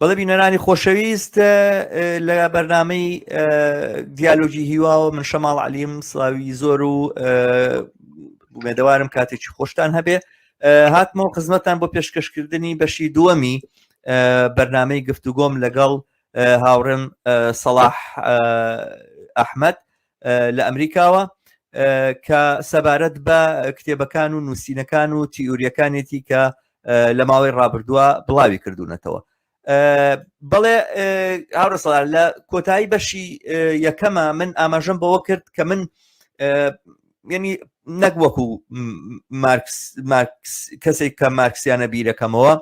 بەڵێ بینەرانی خۆشەویست لە بەرنامەی دیالۆجی هیواوە من شەماڵ عەلیم سڵاوی زۆر و ئومێدەوارم کاتێکی خۆشتان هەبێ هاتمەوە خزمەتان بۆ پێشکەشکردنی بەشی دووەمی بەرنامەی گفتوگۆم لەگەڵ هاوڕێم سەلاح ئەحمەد لە ئەمریکاوە کە سەبارەت بە کتێبەکان و نووسینەکان و تیۆریەکانێتی کە لە ماوەی ڕابردووە بڵاوی کردوونەتەوە. بەڵێ هاوڕە سەلاح لە کۆتایی بەشی یەکەمە من ئاماژەم بەوە کرد کە من یعنی نەک وەکو مارکس کەسێک کە مارکسیانە بیرەکەمەوە،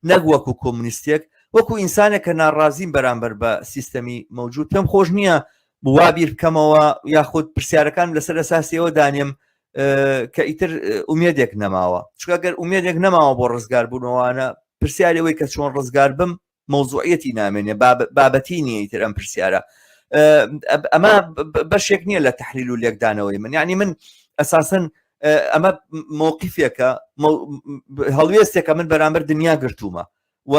نەک وەکو کۆمونیستێک، وەکو ئینسانێک کە ناڕازیم بەرامبەر بە سیستەمی مەوجود پێم خۆش نییە وا بیر بکەمەوە یاخود پرسیارەکان لەسەر ئەساسیەوە دانیم کە ئیتر ئومێدێک نەماوە، چونکە ئەگەر ئومێدێک نەماوە بۆ ڕزگار بوونەوەوانە پرسیارەوەی کە چۆن ڕزگار بم مۆزوعەتی نامێنێ، بابەتی نییە ئیتر ئەم پرسیارە. ئەمە بەشێک نییە لە تەحلیل و لێکدانەوەی من، یعنی من ئەساسەن ئەمە مووقیفێکە هەڵوێستێکە من بەرامبەر دنیا گرتوومە و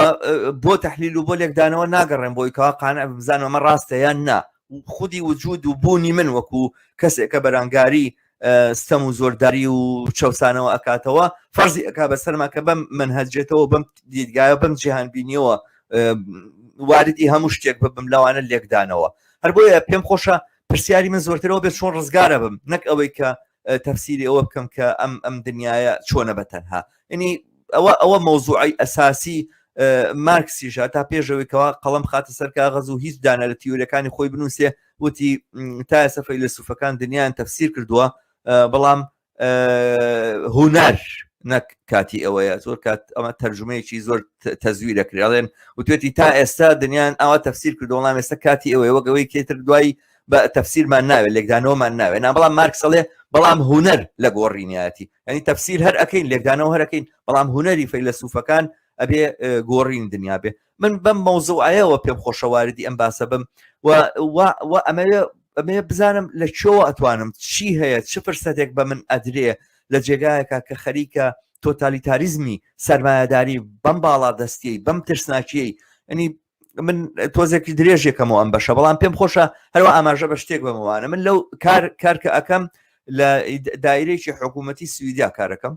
بۆ تەحلیل و بۆ لێکدانەوە ناگەڕێن بۆی کەوا قانع بزانم ئەمە ڕاستە یان نا. خودی وجود و بوونی من وەکو کەسێکە بەرانگاری ستەم و زۆرداری و چەوسانەوە ئەکاتەوە فەرزی ئەکا بەسەرما کە بەم منهەجێتەوە بەم دیدگایە بەم جیهان بینیەوە واردی هەموو شتێک ببم لەوانە لێکدانەوە. هەر بۆیە پێم خۆشە پرسیاری من زۆرترەوە بێت چۆن ڕزگارە بم، نەک ئەوەی کە تەفسیری ئەوە بکەم کە ئەم دنیاە چۆنە بەتەنها. ینی ئەوە مۆزوعی ئەساسی مارکسیژە تا پێشەوەی کەوا قەڵەم خاتە سەر کاغەز و هیچ دانە لە تیۆریەکانی خۆی بنووسێ وتی تا ئێستا فەیلسوفەکان دنیایان تەفسیر کردووە، بەڵام هونەر نەک کاتی ئەوەیە. زۆر کات ئەمە تەرجمەیەکی زۆر تەزویرەکرێ، ئەڵێن وتوێتی تا ئێستا دنیایان ئەوە تەفسیر کردو، بەڵام ئێستا کاتی ئەوەیە وەگەوەی کێتر دوایی بە تەفسیرمان ناوێت، لێکدانەوەمان ناوێت. بەڵام مارکس ئەڵێ بەڵام هونەر لە گۆڕینیاتی، ینی تەفسیر هەر ئەەکەین لێکدانەوە هەرەکەین، بەڵام هونەری فەیلسوفەکان ئەبێ گۆڕین دنیا بێ. من بەم مەوزوعایەوە پێم خۆشەواردی ئەم باسە بم و ئەمەیە بزانم لە چۆوە ئەتوانم چی هەیە، چ فرسەتێک بە من ئەدرێ لە جێگایەکە کە خەریکە تۆتالیتاریزمی سەرمایەداری بەم باڵا دەستیەی بەم ترسناکیەی. ینی من تۆزێکی درێژێکەمەوە ئەم بەشە، بەڵام پێم خۆشە هەروە ئاماژە بە شتێک بمەوانە. من لەو کارکە ئەەکەم لە دایرەیەکی حکوومەتی سویدیا کارەکەم.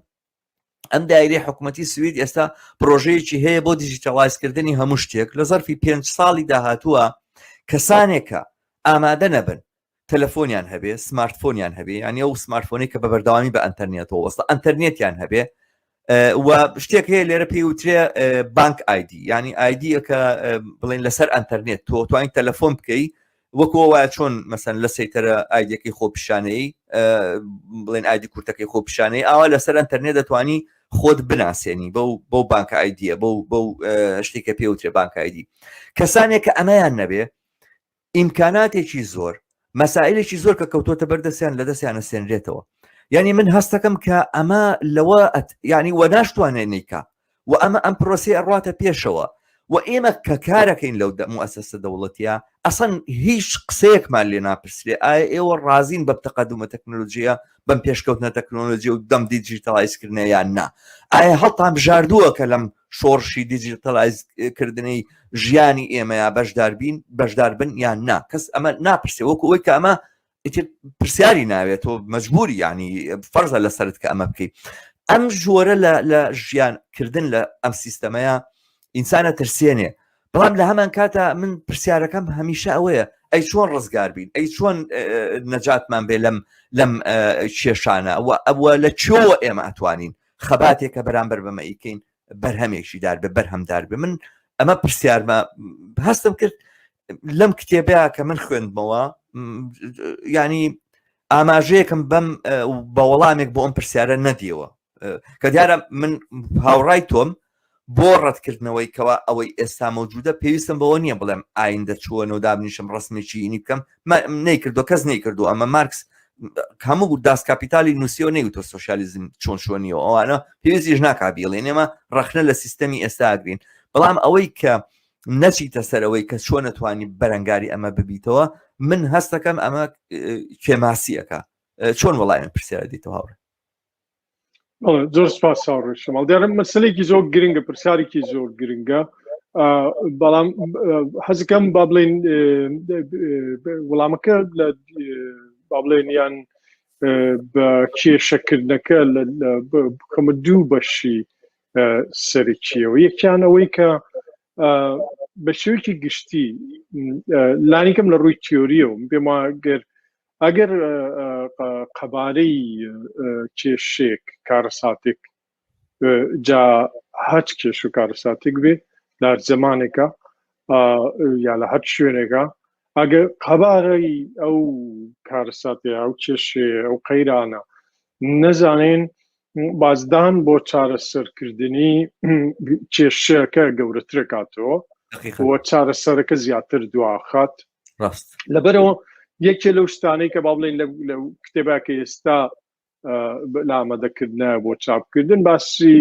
ئەم دایرەی حکوومەتی سوید ئێستا پرۆژەیەکی هەیە بۆ دیجیتەڵایزکردنی هەموو شتێک. لە زەرفی 5 ساڵی داهاتووە کەسانێکە ئامادە نەبن تەلەفۆنیان هەبێ، سمارتفۆنیان هەبێ، یانی ئەو سمارتفۆنی کە بە بەردەوامی بە ئەنتەرنێتەوە وەستە ئەنتەرنێتیان هەبێ و شتێک هەیە لێرە پێی وترێ بانک ئایدی، ینی ئایدیە کە بڵێن لەسەر ئەنتەرنێت تۆ توانین تەلەفۆن بکەی وەکو وایە چۆن مەسەن لە سەیتەرە ئایدەکەی خۆپیشانەی بڵێن ئایدی کورتەکەی خۆپیشانەی ئاوا لەسەر ئەنتەرنێت دەتوانی خۆت بناسیێنی بەو بانکە ئایدیە بەو شتێکە پێ وترێ بانک ئایدی. کەسانێک کە ئەمەیان نەبێ ئیمکاناتێکی زۆر مەسائلێکی زۆر کە کەوتۆتە بەردەستیان لە دەستیانە سێنرێتەوە. یعنی من هەستەکەم کە ئەمە لەوە ینی وە ناشتوانێنیکە و ئەمە ئەم پرۆسی ئەڕاتە پێشەوە و ئێمە کە کارەکەین لەو مؤسسە دەوڵەتیە ئەسەن هیچ قسەیەکمان لێ ناپرسرێ ئایا ئێوە ڕازین بە تەقەدومە تەکنۆلۆژیە بەم پێشکەوتنە تەکنۆلۆژی و دەم دیجیتەڵایزکردنە یان نا، ئایا هەڵتان بژاردووە کە لەم شۆڕشی دیجیتەڵایزکردنەی ژیانی ئێمەیە بەشدار بن یان نا. کەس ئەمە ناپرسێ وەکو ئەوەی کە ئەمە پرسیاری ناوێتەوە مەجبوری ینی فەرزە لەسەرت کە ئەمە بکەیت. ئەم ژۆرە لە ژیانکردن لە ئەم سیستەمەیە ئینسانە ترسێنێ، بەڵام لە هەمان کاتە من پرسیارەکەم هەمیشە ئەوەیە ئەی چۆن ڕزگار بین، ئەی چۆن نەجاتمان بێ لەم کێشانە ئەوە لە چۆوە ئێمە ئەتوانین خەباتێکە بەرامبەر بەمە ئیکەین بەرهەمێکی دار بێ بەرهەمدار بێ. من ئەمە پرسیارمە هەستم کرد لەم کتێبەیە کە من خوێندمەوە، ینی ئاماژەیەکم بەم بە وەڵامێک بۆ ئەم پرسیارە نەدیەوە کە دیارە من هاوڕای تۆم بۆ ڕەتکردنەوەی کەوا ئەوەی ئێستا مەوجودە پێویستم بەوە نییە بڵێم ئایندە چووەنەوە دابنیشم ڕسمێکی ئینی بکەم نەیکردو کەس نەیکردو. ئەمە مارکس هەموو داست کاپیتالی نووسیەوە نەیوتۆ سۆشیالیزم چۆن شوێنیەوە ئەوانە پێویستیش ناکبیڵێن ئێمە ڕەخنە لە سیستەمی ئێستا ئاگرین، بەڵام ئەوەی کە نەچیتە سەرەوەی کە چۆن نەتوانی بەرەنگاری ئەمە ببیتەوە من هەستەکەم ئەمە کێماسیەکە. چۆن وەڵامی پرسیارە دیتەوە هاوڕێ؟ زۆر سپاس هاوڕێ شەماڵ. دیارە مەسەلەیەکی زۆر گرنگە، پرسیارێکی زۆر گرنگە بەڵام حەزەکەم با بڵێن وەڵامەکە لە با بڵێن یان بە کێشەکردنەکە بکەمە دوو بەشی سەرکیەوە یەکیان ئەوەی کە بە شێوەیەکی گشتی لانیکەم لە ڕووی تیۆریەوە پێم وایە ئەگەر قەبارەی کێشێک کارەساتێک جا هەچ کێش و کارەساتێک بێ لە زمانێکە یا لە هەر شوێنێکە ئەگەر قەبارەی ئەو کارەساتێ ئەو کێشێ ئەو قەیرانە نەزانێن بازدان بۆ چارەسەرکردنی کێشەکە گەورەترە کاتەوە بۆ چارەسەرەکە زیاتر دواخات لەبەرەوە یەکێ لەو شتانەی کە با بڵێن لە کتێباکە ئێستا لە ئامادەکردنە بۆ چاپکردن باسی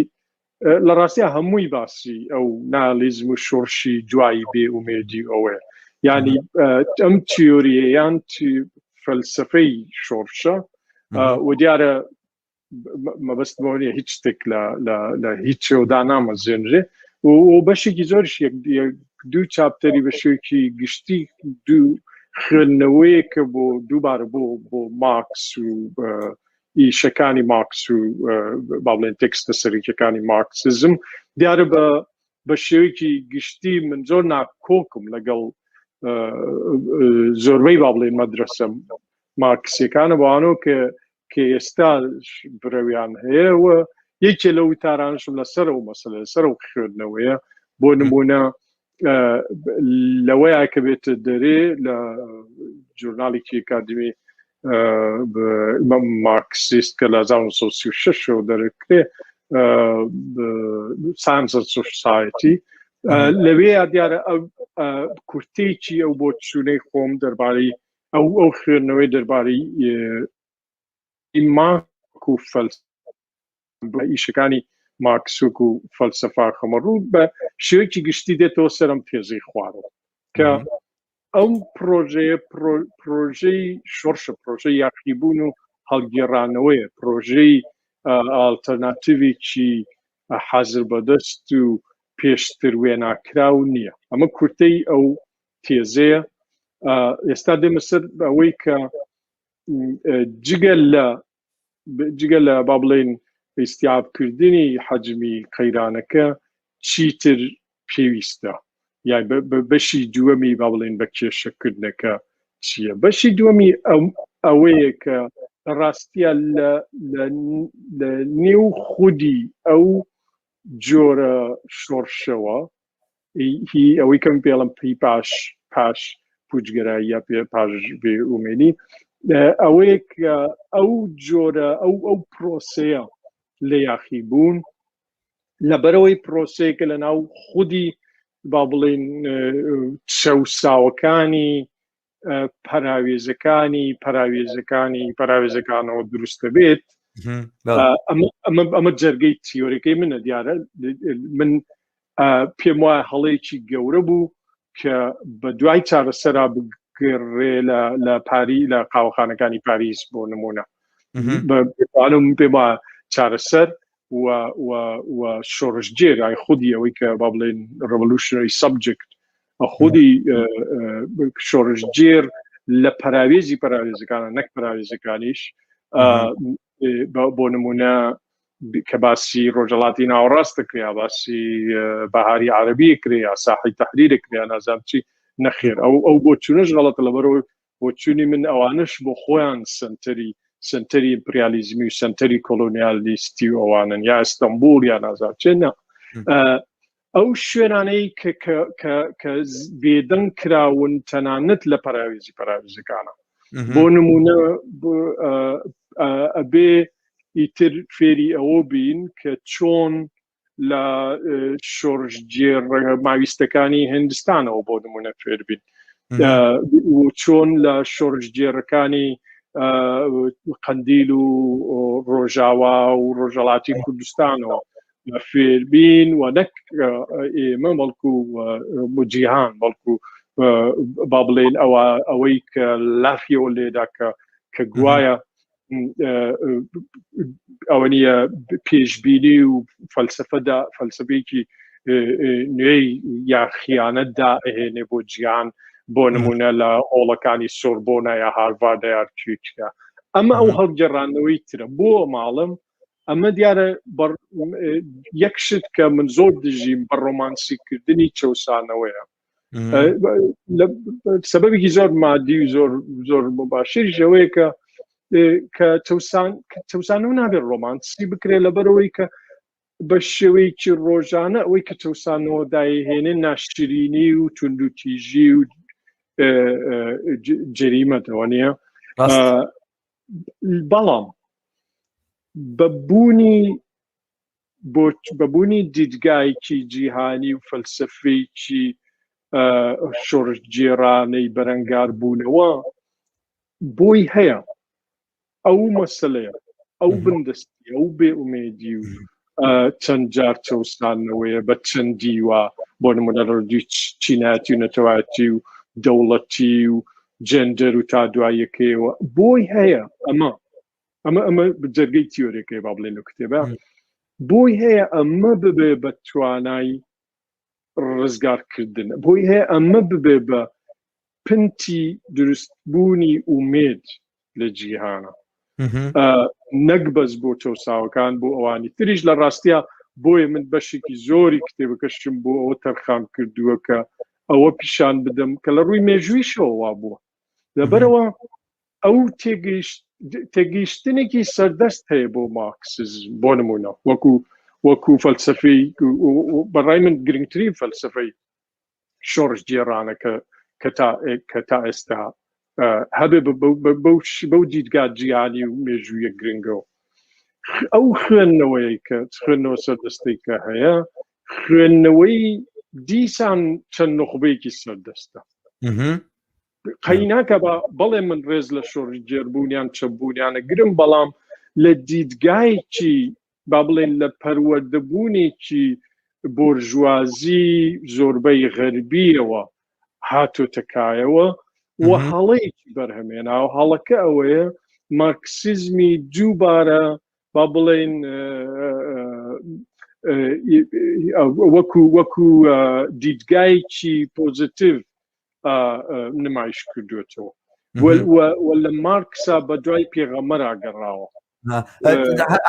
لە ڕاستیە هەمووی باسی ئەو نالیزم و شۆرشی دوایی بێ ئومێدی ئەوەیە یعنی ئەم تیۆریەیان فەلسفەی شۆرشە و دیارە مەبەست بۆنیە هیچ شتێک لە هیچ شێوەدا نامەزێنرێ و بەشێکی زۆرش دوو چاپتەری بە شێوەیەکی گشتی دوو خوێندنەوەیەکە بۆ دووبارە بۆ مارکس و ئیشەکانی مارکس و با بڵێن تێکستە سەرەکیەکانی مارکسیزم دیارە بە شێوەیەکی گشتی من زۆر ناکۆکم لەگەڵ زۆربەی با بڵێن مەدرسە مارکسیەکانە بۆوانەوە کە ئێستا برەویان هەیە و یەکێ لەو وتارانشم لەسەر ئەو مەسەلە لەسەر ئەو خوێندنەوەیە بۆ نمونە لەوەیە کە بێتە دەرێ لە ژورناڵێکی ئەکادمی مارکسیست کە لە 1936 دەرەکرێ ساینس ئەند سۆسایەتی لەوێ دیارە کورتێکی ئەو بۆ چوونەی خۆم دەربارەی ئەو خوێندنەوەی دەربارەی مارک و ئیشەکانی مارکسوک و فەلسەفا خەمەڕوو بە شێوەیەکی گشتی دێتەوە سەرم تێزەی خوارەوە کە ئەو پرۆژەی شۆرشە پرۆژەی یاخیبوون و هەڵگێڕانەوەیە پرۆژەی ئالتەرناتیڤێکی حەزر بەدەست و پێشتر وێناکراو نییە ئەمە کورتەی ئەو تێزەیە ئێستا دێمە سەر ئەوەی کە جگە لە با بڵێن ئیستیابکردنی حەجمی قەیرانەکە چیتر پێویستە یان بەشی دووەمی با بڵێن بە کێشەکردنەکە چییە بەشی دووەمی ئەوەیە کە ڕاستیە لە نێو خودی ئەو جۆرە شۆرشەوە هی ئەوەی کەم پێڵم پێی پاش پوچگەراییە پێ پاش بێ ئومێنی ئەوەیە کە ئەو جۆرە ئەو پرۆسەیە لە یاخیبوون لەبەرەوەی پرۆسەیەکە لە ناو خودی با بڵێن چەوساوەکانی پەراوێزەکانەوە دروستە بێت ئەمە جەرگەی تیۆریەکەی منە دیارە من پێم وایە هەڵەیەکی گەورە بوو کە بە دوای چارەسەرا بگەڕێ لە قاوەخانەکانی پاریس بۆ نمونە بەڵام پێم وایە چارەسەر و شۆڕژگێر ئای خودی ئەوەی کە با بڵێن ڕەڤۆلوشنەری سەبجەکت خودی شۆڕژگێر لە پەراوێزەکانە نەک پەراوێزەکانیش بۆ نمونە کە باسی ڕۆژهەڵاتی ناوەڕاست دەکرێ باسی بەهاری عەرەبی کرێ یا ساحی تەحریر کرێ نازانم چی نەخێر ئەو بۆ چوونەش غەڵەتە لەبەرەوەی بۆ چوونی من ئەوانش بۆ خۆیان سنتەری ئیمپریالیزمی و سنتەری کۆلۆنیالیستی و ئەوانن یا ئەستەمبول یا نازانم چێنە ئەو شوێنانەی کە بێدەنگ کراون تەنانەت لە پەراوێزەکانە بۆ نمونە ئەبێ ئیتر فێری ئەوە بین کە چۆن لە شۆڕژگێر ماویستەکانی هندستانەوە بۆ نمونە فێر بین و چۆن لە شۆڕژگێرەکانی قەندیل و ڕۆژاوا و ڕۆژهەڵاتی کوردستانەوە فێربین و نەک ئێمە بەڵکو جیهان بەڵکو با بڵێن ئەوەی کە لافیەوە لێدا کە گوایە ئەوە نیە پێشبینی و فەلسەفەیەکی نوێی یا خیانەتدا ئەهێنێ بۆ جیهان بۆ نمونە لە ئۆڵەکانی سۆربۆنە یا هارڤاردە یا کوێچکە ئەمە ئەو هەڵگەڕانەوەی ترە بۆ ماڵم ئەمە دیارە یەک شت کە من زۆر دژیم بە ڕۆمانسیکردنی چەوسانەوەیە سەبەبێکی زۆر مادی و زۆر مباشریش ئەوەیە کە چەوسانەوە نابێت ڕۆمانسی بکرێت لەبەرەوەی کە بە شێوەیەکی ڕۆژانە ئەوەی کە چەوسانەوە داهێنێ ناشرینی و توندوتیژی و جەریمەتەوە نییە بەڵام بەبوونی دیدگایکی جیهانی و فەلسفەیەکی شۆڕژگێڕانەی بەرەنگار بوونەوە بۆی هەیە ئەو مەسەلەیە ئەو بندستی ئەو بێئومێدی و چەند جار چەوسانەوەیە بە چەندی وە بۆ نمونە ڕۆژی چیناتی و نەتەواتی و دەوڵەتی و جەندەر و تا دوایەکەیەوە بۆی هەیە ئەمە جەرگەی تیۆرەکەی با بڵێن لە کتێبە بۆی هەیە ئەمە ببێ بە توانای ڕزگارکردن بۆی هەیە ئەمە ببێ بە پنتی دروستبوونی ئومێد لە جیهانە نەک بەس بۆ چەوساوەکان بۆ ئەوانی تریش لە ڕاستیە بۆیە من بەشێکی زۆری کتێبەکەشم بۆ ئەوە تەرخان کردووە کە ئەوە پیشان بدەم کە لە ڕووی مێژوویشەوە وا بووە لەبەرەوە ئەو تێگەیشتنێکی سەردەست هەیە بۆ مارکسیزم بۆ نمونە وەکو فەلسفەی بەڕای من گرنگترین فەلسفەی شۆڕژگێڕانەکە کە تا ئێستا هەبێ بەو دیدگا جیهانی و مێژوویە گرنگەوە ئەو خوێندنەوەی کە خوێندنەوە سەردەستەی کە هەیە خوێندنەوەی دیسان چەند نخبەیەکی سەردەستە قەیناکە بەڵێ من ڕێز لە شۆڕژگێڕبوونیان چەبوونیانە گرم بەڵام لە دیدگایکی با بڵێن لە پەروەردەبوونێکی بۆرژوازی زۆربەی غەربیەوە هاتوتەکایەوە و هەڵەیەکی بەرهەمێنا و هەڵەکە ئەوەیە مارکسیزمی دووبارە با بڵێن وەکو دیدگایکی پۆزیتیڤ نمایش کردوێتەوە لە مارکسا بە دوای پێغەمبەر گەڕاوە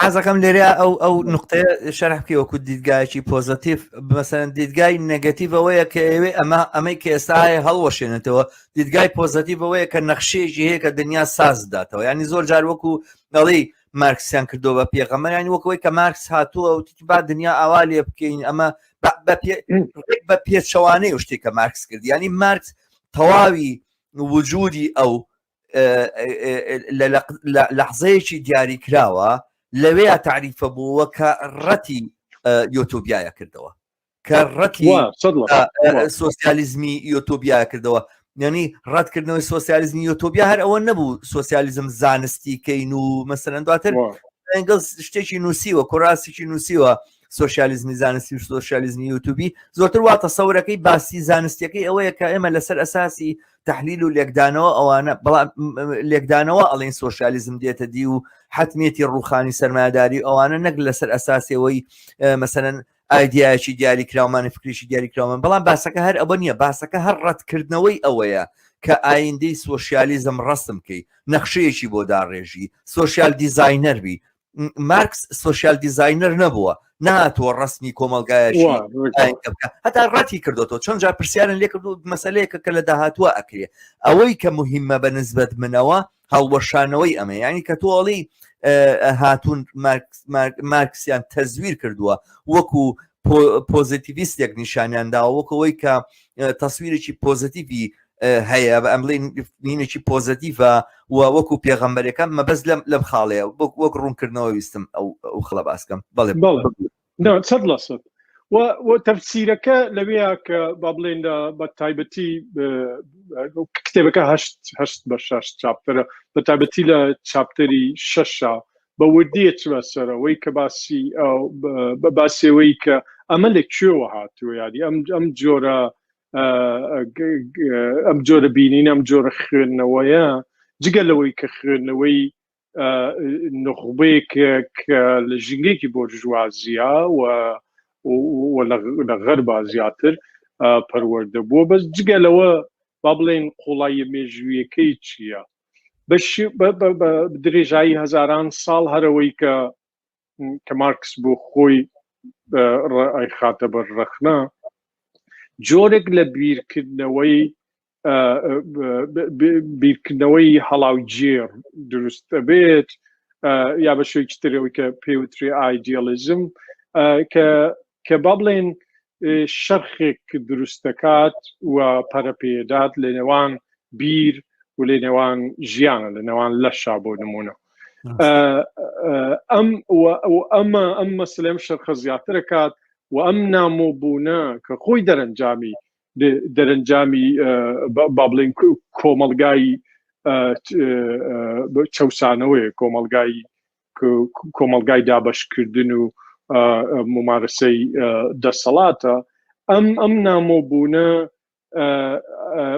حەزەکەم لێرە ئەو نقطەیە شەرح بکەی وەکو دیدگایکی پۆزیتیڤ مەسەلەن دیدگای نەگەتیڤ ئەوەیە کە ئەمەی کە ئێستا هەیە هەڵوەشێنێتەوە دیدگای پۆزیتیڤ ئەوەیە کە نەخشەیەکی هەیە کە دنیا ساز داتەوە ینی زۆر جار وەکو دەڵێ مارکسیان کردەوە بە پێغەمبەر ینی وەکەوەی کە مارکس هاتووە و با دنیا ئاوا لێ بکەین ئەمە بە پێچەوانەی و شتێک کە مارکس کردی ینی مارکس تەواوی وجودی ئەو لە لەحظەیەکی دیاری کراوە لەوەیە تعریفە بووە کە ڕەتی یۆتۆبیایە کردەوە کە ڕەتی سۆسیالیزمی یۆتۆبیایە کردەوە یعنی ڕەتکردنەوەی سۆسیالیزمی یۆتۆبیا هەر ئەوە نەبوو سۆسیالیزم زانستی کەین و مەسەلەن دواتر ئەنگڵز شتێکی نووسیوە کۆڕاستێکی نووسیوە سۆشیالیزمی زانستی و سۆشیالیزمی یوتوبی زۆرتر وا تەسەورەکەی باسی زانستیەکەی ئەوەیە کە ئێمە لەسەر ئەساسی تحلیل و لێکدانەوە ئەوانە بەڵام لێکدانەوە ئەڵێن سۆشیالیزم دێتە دی و حتمێتی ڕوخانی سەرمایه‌داری ئەوانە نەک لەسەر ئەساسیەوەی مەسەلەن ئایدیایکی دیاری کراومانی فکریشی دیاری کراومان بەڵام باسەکە هەر ئەوە نییە باسەکە هەر ڕەتکردنەوەی ئەوەیە کە ئایندەی سۆشیالیزم ڕەسم کەی نەخشەیەکی بۆ داڕێژی سۆشیال دیزاینەر بی مارکس سۆشیال دیزاینەر نەبووە ناتوە ڕستنی کۆمەلگایەکی هەتا ڕەتی کردوەوە چەند جار پرسیارن لێ کردو مەسەلەیەکە کە لە داهاتوە ئەکرێ ئەوەی کە مهمە بە نسبەت منەوە هەڵوەشانەوەی ئەمە ینی کە تۆڵی هاتوون مارکسیان تەزویر کردووە وەکو پۆزیتیڤیستێک نیشانیانداوە وەکەوەی کە تەسویرێکی پۆزیتیڤی هەیە بە ئەمڵین نینێکی پۆزیتیڤە و وەکو پێغەمبەرەکەم مەبەست لەم خاڵەیە وەک ڕوونکردنەوە ویستم ئەو خڵە باسکەم بەڵێ سەد لە سەد و تەفسیرەکە لەوەیە کە با بڵێن بە تایبەتی کتێبەکە هەشت بە 6 چاپتەرە بە تایبەتی لە چاپتەری 6 بە وردیە چوە سەرەوەی کە باسیەوەی کە ئەمە لەکوێوە هاتووە یادی ئەم جۆرە بینین ئەم جۆرە خوێندنەوەیە جگە لەوەی کە خوێندنەوەی نخبەیەک کە لە ژینگەیەکی بۆرژوازیە و لە غەربا زیاتر پەروەردە بووە بەس جگە لەوە با بڵێن قوڵایی مێژوویەکەی چییە بە درێژایی هەزاران ساڵ هەرەوەی کە مارکس بۆ خۆی خاتە بەر ڕەخنا جۆرێک لە بیرکردنەوەی هەڵاوجێر دروستە بێت یا بە شوێکی ترەوەی کە پێوتری ئایدیالیزم کە با بڵێن شەرخێک دروستەکات و پەرەپێدات لە نێوان بیر و لە نێوان ژیانە لە نێوان لەشا بۆ نمونە ئەم مەسلەم شەرخە زیاترەکات و ئەم نامۆبوونە کە خۆی دەرەنجامی با بڵێن کۆمەڵگای چەوسانەوەی کۆمەڵگای دابەشکردن و ممارسەی دەسەڵاتە ئەم نامۆبوونە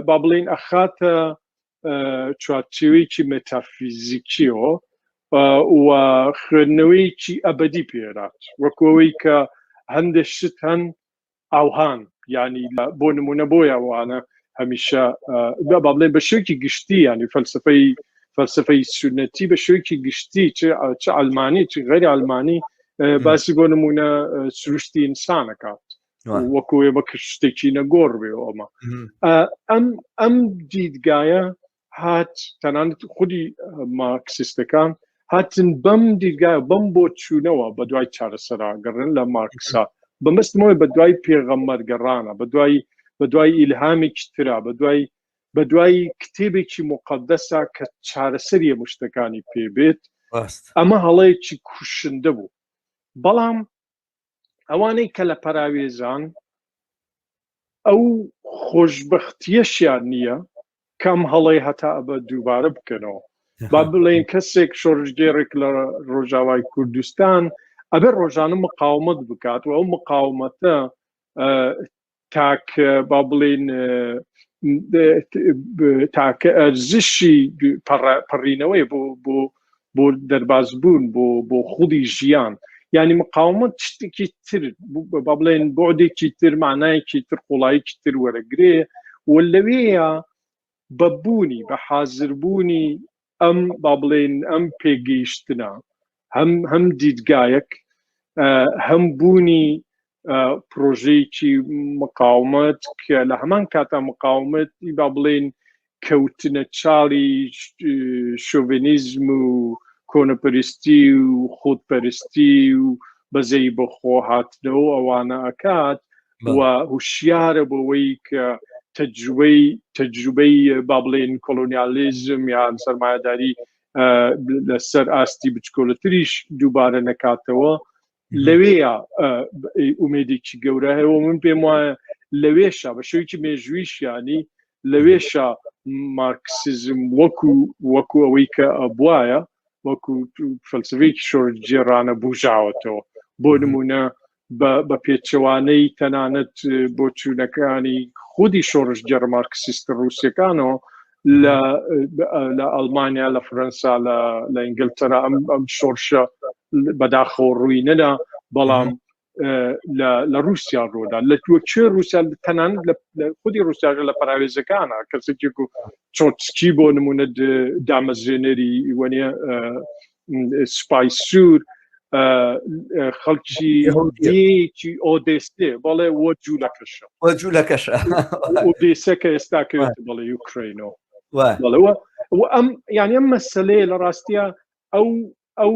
با بڵێن ئەخاتە چوارچێوەیەکی مێتافیزیکیەوە و خوێندنەوەیکی ئەبەدی پێرات وەکەوەی کە هەندێک شت هەن ئاوهان ینی بۆ نمونە بۆی ئەوانە هەمیشە با بڵێن بە شێوکی گشتی ینی فەلسفەی سنەتی بە شێوکی گشتی چ ئەلمانی چ غەیری ئەلمانی باسی بۆ نمونە سروشتی ئینسانەکات وەکوێ بە شتێکی نەگۆڕ بێ ئەمە ئەم دیدگایە هات تەنانەت خودی مارکسیستەکان هاتن بەم دیدگایە بەم بۆ چوونەوە بە دوای چارەسەراگەڕن لە مارکسا بەمەستمەوەی بە دوای پێغەمبەرگەڕانە بە دوای ئیلهامێکی ترا بە دوای کتێبێکی مقەدەسە کە چارەسەری مشتەکانی پێبێت ئەمە هەڵەیەکی کوشندە بوو بەڵام ئەوانەی کە لە پەراوێزان ئەو خۆشبەختیەشیان نییە کەم هەڵەی هەتا ئەبە دووبارە بکەنەوە با بڵێن کەسێک شۆڕژگێڕێک لە ڕۆژاوای کوردستان ئەبێ ڕۆژانە مقاومەت بکات و ئەو مقاومەتە تاکە با بڵێن تاکە ئەرزشی پەڕینەوەی بۆ دەربازبوون بۆ خودی ژیان ینی مقاومەت شتێکی تر با بڵێن بۆدێکی تر معنایەکی تر قوڵایەکی تر وەرەگرێ و لەوەیە بەبوونی بە حازربوونی ئەم با بڵێن ئەم پێگەیشتنە هەم دیدگایەک هەم بوونی پرۆژەیەکی مقاومەت کە لە هەمان کاتا مقاومەتی با بڵێن کەوتنە چاڵی شۆڤینیزم و کۆنەپەرستی و خۆدپەرستی و بەزەی بەخۆ هاتنەوە ئەوانە ئەکات و هوشیارە بەوەی کە تەجروبەی با بڵێن کۆلۆنیالیزم یان سەرمایەداری لەسەر ئاستی بچکۆلەتریش دووبارە نەکاتەوە لەوەیە ئومێدێکی گەورە هەیە من پێم وایە لەوێشە بە شێوەیەکی مێژوویشیانی لەوێشە مارکسیزم وەکو ئەوەی کە ئەبوایە وەکو فەلسفەیەکی شۆڕجێڕانە بوژاوەتەوە بۆ نمونە بە پێچەوانەی تەنانەت بۆ چوونەکانی خودی شۆڕژگەڕ مارکسیستە ڕووسیەکانەوە لە ئەڵمانیا لە فەرەنسا لە ئینگلتەرا ئەم شۆڕشە بەداخەوە ڕووی نەدا بەڵام لە رووسیا ڕۆدا لە کوێ رووسیا تەنانەت لە خودی رووسیاژە لە پەراوێزەکانە کەسێک و چۆتسکی بۆ نمونە دامەزرێنەری وەنیە سوپای سوور خەڵکی هەودێکی ئۆدێستێ بەڵێ وە جوولەکەشە ئۆدێسەکە ئێستا کەوێت بەڵێ یوکرینەوە ئەم یعنی ئەم مەسەلەیە لە ڕاستیە ئەو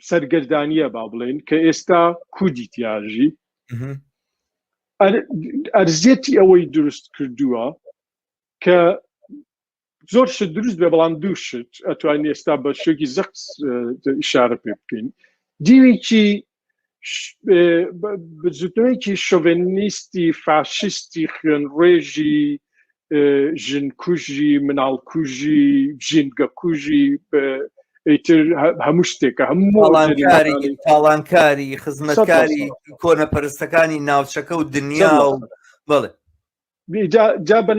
سەرگەردانیە با بڵێن کە ئێستا کودی تیاژی ئەرزێتی ئەوەی دروست کردووە کە زۆر شت دروست بێ بەڵام دوو شت ئەتوانین ئێستا بە شێکی زەقس ئیشارە پێ بکەین دیوێکی بزوتنەوەیکی شۆڤینیستی فاشیستی خوێنڕێژی ژنکوژی مناڵکوژی ژینگەکوژی ئیتر هەموو شتێکە هەموو تاڵانکاری خزمەتکاری کۆنەپەرستەکانی ناوچەکە و دنیا و بڵێ جا بە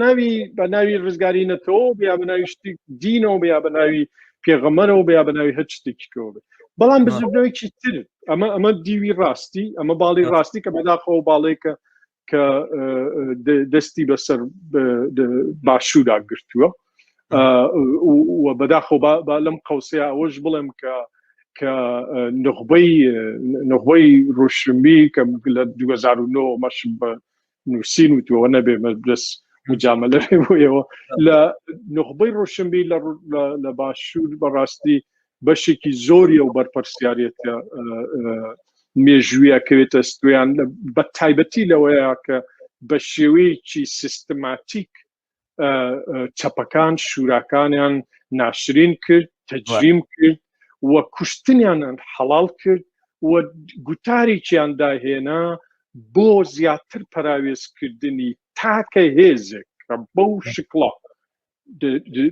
ناوی ڕزگاری نەتەوە بیا بە ناوی شتی دینەوە بیا بە ناوی پێغەمبەرەوە بیا بە ناوی هەر شتێکی کەوە بێت بەڵام بزوبنەوەیکی تر ئەمە دیوی ڕاستی ئەمە باڵی ڕاستی کە بەداخەوە باڵێکە کە دەستی بەسەر باشوودا گرتووە و بەداخەوە لەم قەوسەیە ئەوەش بڵێم کە نخبەی ڕۆشنبی کە لە 2009 مەش بە نووسین وتوەوە نەبێ دەست مجاملە بۆیەوە لە نخبەی ڕۆشنبی لە باشوور بەڕاستی بەشێکی زۆریە و بەرپرسیارەتە مێژوویەکەوێتە ستویان بە تایبەتی لەوەیە کە بە شێوەیەکی سیستماتیک چەپەکان شوراکانیان ناشرین کرد تەجریم کرد و کوشتنیان حەڵال کرد و گوتارێکیان داهێنا بۆ زیاتر پەراوێزکردنی تاکە هێزێک کە بەو شکڵە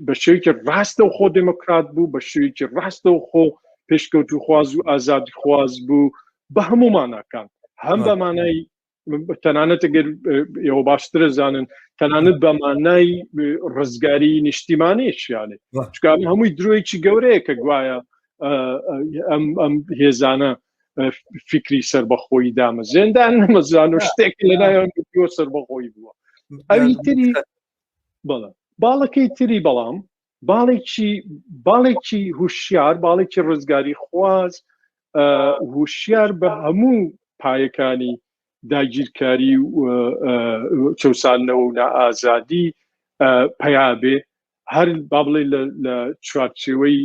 بە شێوەیەکی ڕاستەوخۆ دموکرات بوو بە شێوەیەکی ڕاستەوخۆ پێشکەوتوو خواز و ئازادی خواز بوو بە هەموو ماناکان هەم بە مانای تەنانەت ئەگەر ئێوە باشترە زانن تەنانەت بە مانای ڕزگاری نیشتیمانیشیانێ چکە هەمووی درۆیەکی گەورەیە کە گوایە ئەم هێزانە فکری سەربەخۆیی دامەزێندان نەمەزان و شتێک لەلایەن سەربەخۆیی بووە ئەوی تری بەڵێ باڵەکەی تری بەڵام باڵێکی هوشیار باڵێکی ڕزگاری خواز هوشیار بە هەموو پایەکانی داگیرکاری و چەسانەوە و ئازادی پەیابێ هەر با بڵێ لە چوارچێوەی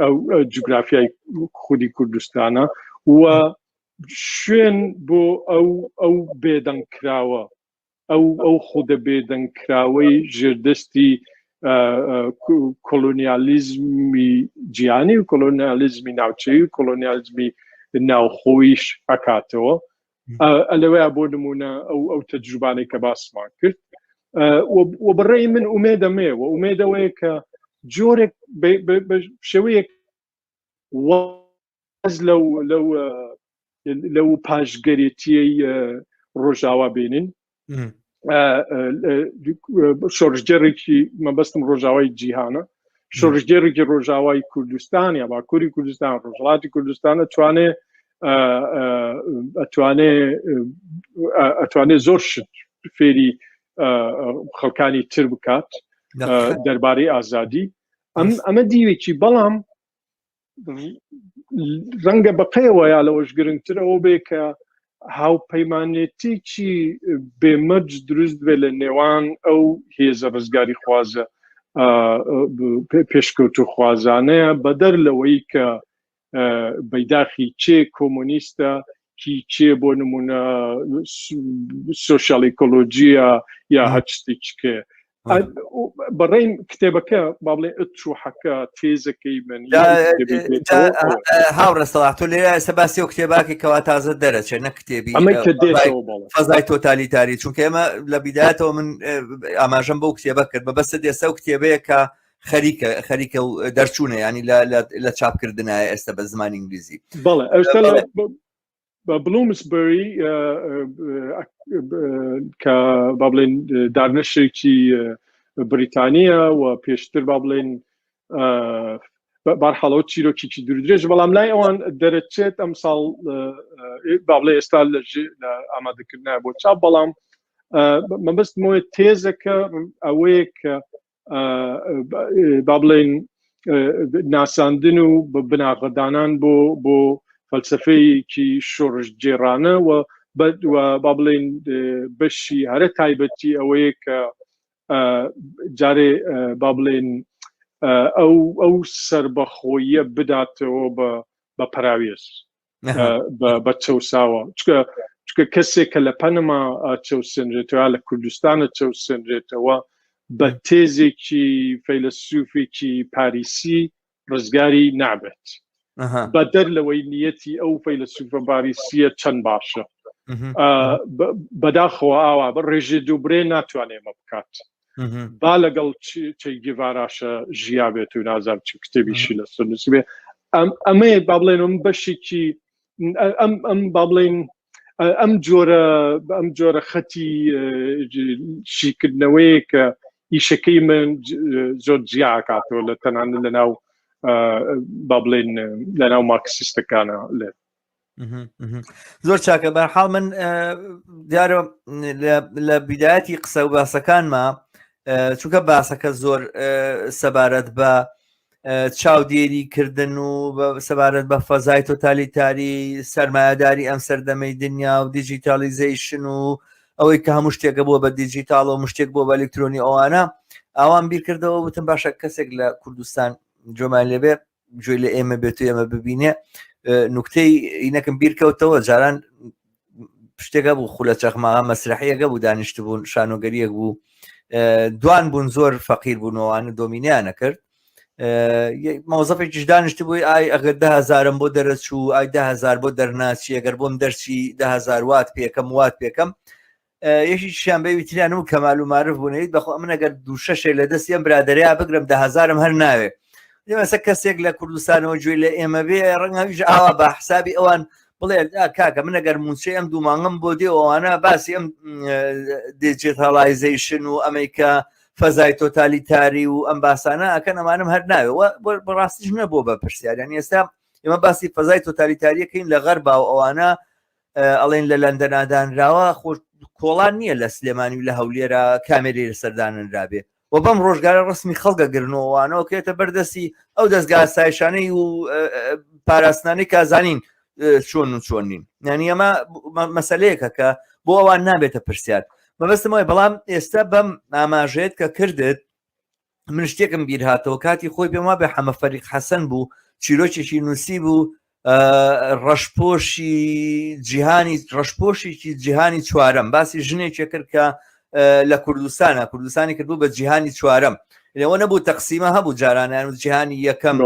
ئەو جوگرافیای خودی کوردستانە و شوێن بۆ ئەو بێدەنگکراوە ئەو خودە بێدەنگکراوەی ژێردەستی کۆلۆنیالیزمی جیهانی و کۆلۆنیالیزمی ناوچەیی و کۆلۆنیالیزمی ناوخۆیش ئەکاتەوە ئەلەوەیە بۆ نمونە ئەو تەجروبانەی کە باسمان کرد و بەڕێی من ئومێدەمێ و ئومێدەوەیە کە جۆرێک شێوەیەک واز لەو پاشگەرێتیەی ڕۆژاوا بێنن شۆڕژگەڕێکی مەبەستم ڕۆژاوای جیهانە شۆڕژگەڕێکی ڕۆژاوای کوردستان یا باکووری کوردستان ڕۆژهەڵاتی کوردستان ئەتوانێ زۆر شت فێری خەڵکانی تر بکات دەربارەی ئازادی ئەمە دیوێکی بەڵام ڕەنگە بەقەیەوە یا لەوەش گرنگتر ئەوە بێ کە هاوپەیمانێتێکی بێمەرج دروست بێ لە نێوان ئەو هێزە ڕزگاری خوازە پێشکەوتو خوازانەیە بەدەر لەوەی کە بەیداخی چێ کۆمۆنیستە چێ بۆ نمونە سۆشیال ئیکۆلۆجیە یا هەر شتێککە بەڕێی کتێبەکە با بڵێ ئەتروحەکە تێزەکەی من هاوڕێستەڵات تۆ لێرە ئێستا باسی و کتێباکی کەوا تازە دەرەچێت نە کتێبی فەزای تۆتالیتاری چونکە ئێمە لە بیدایەتەوە من ئاماژەم بەو کتێبە کرد بەبەستە دێستا و کتێبەیە کە خەریکە و دەرچوونە ینی لە چاپکردنایە ئێستا بە زمانی ئینگلیزی بەڵێ ئێستا بلومسبری کە با بڵێن دارنەشێکی بریتانیە و پێشتر با بڵێن بارحاڵەوە چیرۆکێکی دوورودرێژ بەڵام لای ئەوان دەرەچێت ئەم ساڵ با بڵێ ئێستا لە ئامادەکردنە بۆ چاپ بەڵام مەبەستمەوە تێزەکە ئەوەیە کە با بڵێن ناساندن و بناغەدانان بۆ فەلسفەیەکی شۆڕژ جێرانە و با بڵێن بەشی هەرە تایبەتی ئەوەیە کە جارێ با بڵێن ئەو سەربەخۆیە بداتەوە بە پەراوێز بە چەساوە چکە کەسێک کە لە پەنەما چەوسێنرێتەوە لە کوردستانە چەوسێنرێتەوە بە تێزێکی فەیلسوفێکی پاریسی ڕزگاری نابێت بەدەر لەوەی نیەتی ئەو فەیلسوفە پاریسیە چەند باشە بەداخەوە ئاوا بە ڕێژێ دووبرێ ناتوانێ ئمە بکات با لەگەڵ چەی گێڤاراشە ژیا بێت و نازار چ کتێبیشی لە سنووسی بێ ئەمەیە با بڵێن بەشێکی ئەم با بڵێن ئەم جۆرە خەتی شیکردنەوەی کە ئیشەکەی من زۆر جیاکاتەوە لە تەنانە لەناو با بڵێن لەناو مارکسیستەکانە لێ زۆر چاکە بەرحاڵ من دیارە لە بیدایەتی قسە و باسەکانمە چونکە باسەکە زۆر سەبارەت بە چاودێریکردن و سەبارەت بە فەزای تۆتالیتاری سەرمایهداری ئەم سەردەمەی دنیا و دیجیتالیزیشن و ئەوەی کە هەموو شتێکە بووە بە دیجیتال و مشتێک بۆ بە ئەلکترۆنی ئەوانە ئاوان بیرکردەوە وتم باشە کەسێک لە کوردستان جۆمان لێبێ گوێی لە ئێمە بێت و ئێمە ببینێ نوکتەی ئینەکەم بیرکەوتەوە جاران شتێکە بوو خولە چەخماغا مەسرحیەکە بوو دانیشت بوون شانۆگەریەک بوو دوان بوون زۆر فەقیر بوونەوەوانە دۆمینیانە کرد مۆزەفێکیش دانیشت بووی ئای ئەگەر 10,000 بۆ دەرەچوو ئای 10,000 بۆ دەرناچی ئەگەر بۆم دەرچی 10,000 وات پێکەم وات پێکەم یەکی شیانبەی ویتریان و کەمال و معروف بوونیت بەخۆ من ئەگەر دوو شەشێ لە دەستی ئەم برادەریا بگرم 10,000 هەر ناوێ دێمەسە کەسێک لە کوردستانەوە گوێی لە ئێمە بێ ڕەنگەویش ئاوا بە حسابی ئەوان بڵێ کاکە من ئەگەر موچەی ئەم دوومانگەم بۆ دێەوەوانە باسی ئەم دیجیتاڵایزیشن و ئەمریکا فەزای تۆتالیتاری و ئەم باسانە ئەکەن ئەمانم هەر ناوێ بەڕاستیش نەبووە بە پرسیاریان ئێستا ئێمە باسی فەزای تۆتالیتاریەکەین لە غەربا و ئەوانە ئەڵێن لە لەندەنادانراوە خۆش کۆڵان نییە لە سلێمانی و لە هەولێرە کامێری سەردانرابێ و بەم ڕۆژگارە ڕسمی خەڵگە گرنەوەوانەوە کێتە بەردەستی ئەو دەستگا سایشانەی و پاراستانەی کازانین چۆن و چۆن نین یعنی ئەمە مەسەلەیەکە کە بۆ ئەوان نابێتە پرسیار مەبەستمەوەی بەڵام ئێستا بەم ئاماژەیەت کە کردت من شتێکم بیر هاتەوە کاتی خۆی پێم وا بێ حەمە فەریق حەسەن بوو چیرۆکێکی نووسی بوو ڕەشپۆشی جیهانی ڕەشپۆشێکی جیهانی چوارەم باسی ژنێکی کرد کە لە کوردستانی کردبوو بە جیهانی چوارەم لەوە نەبوو تەقسیمە هەبوو جارانیان و جیهانی یەکەم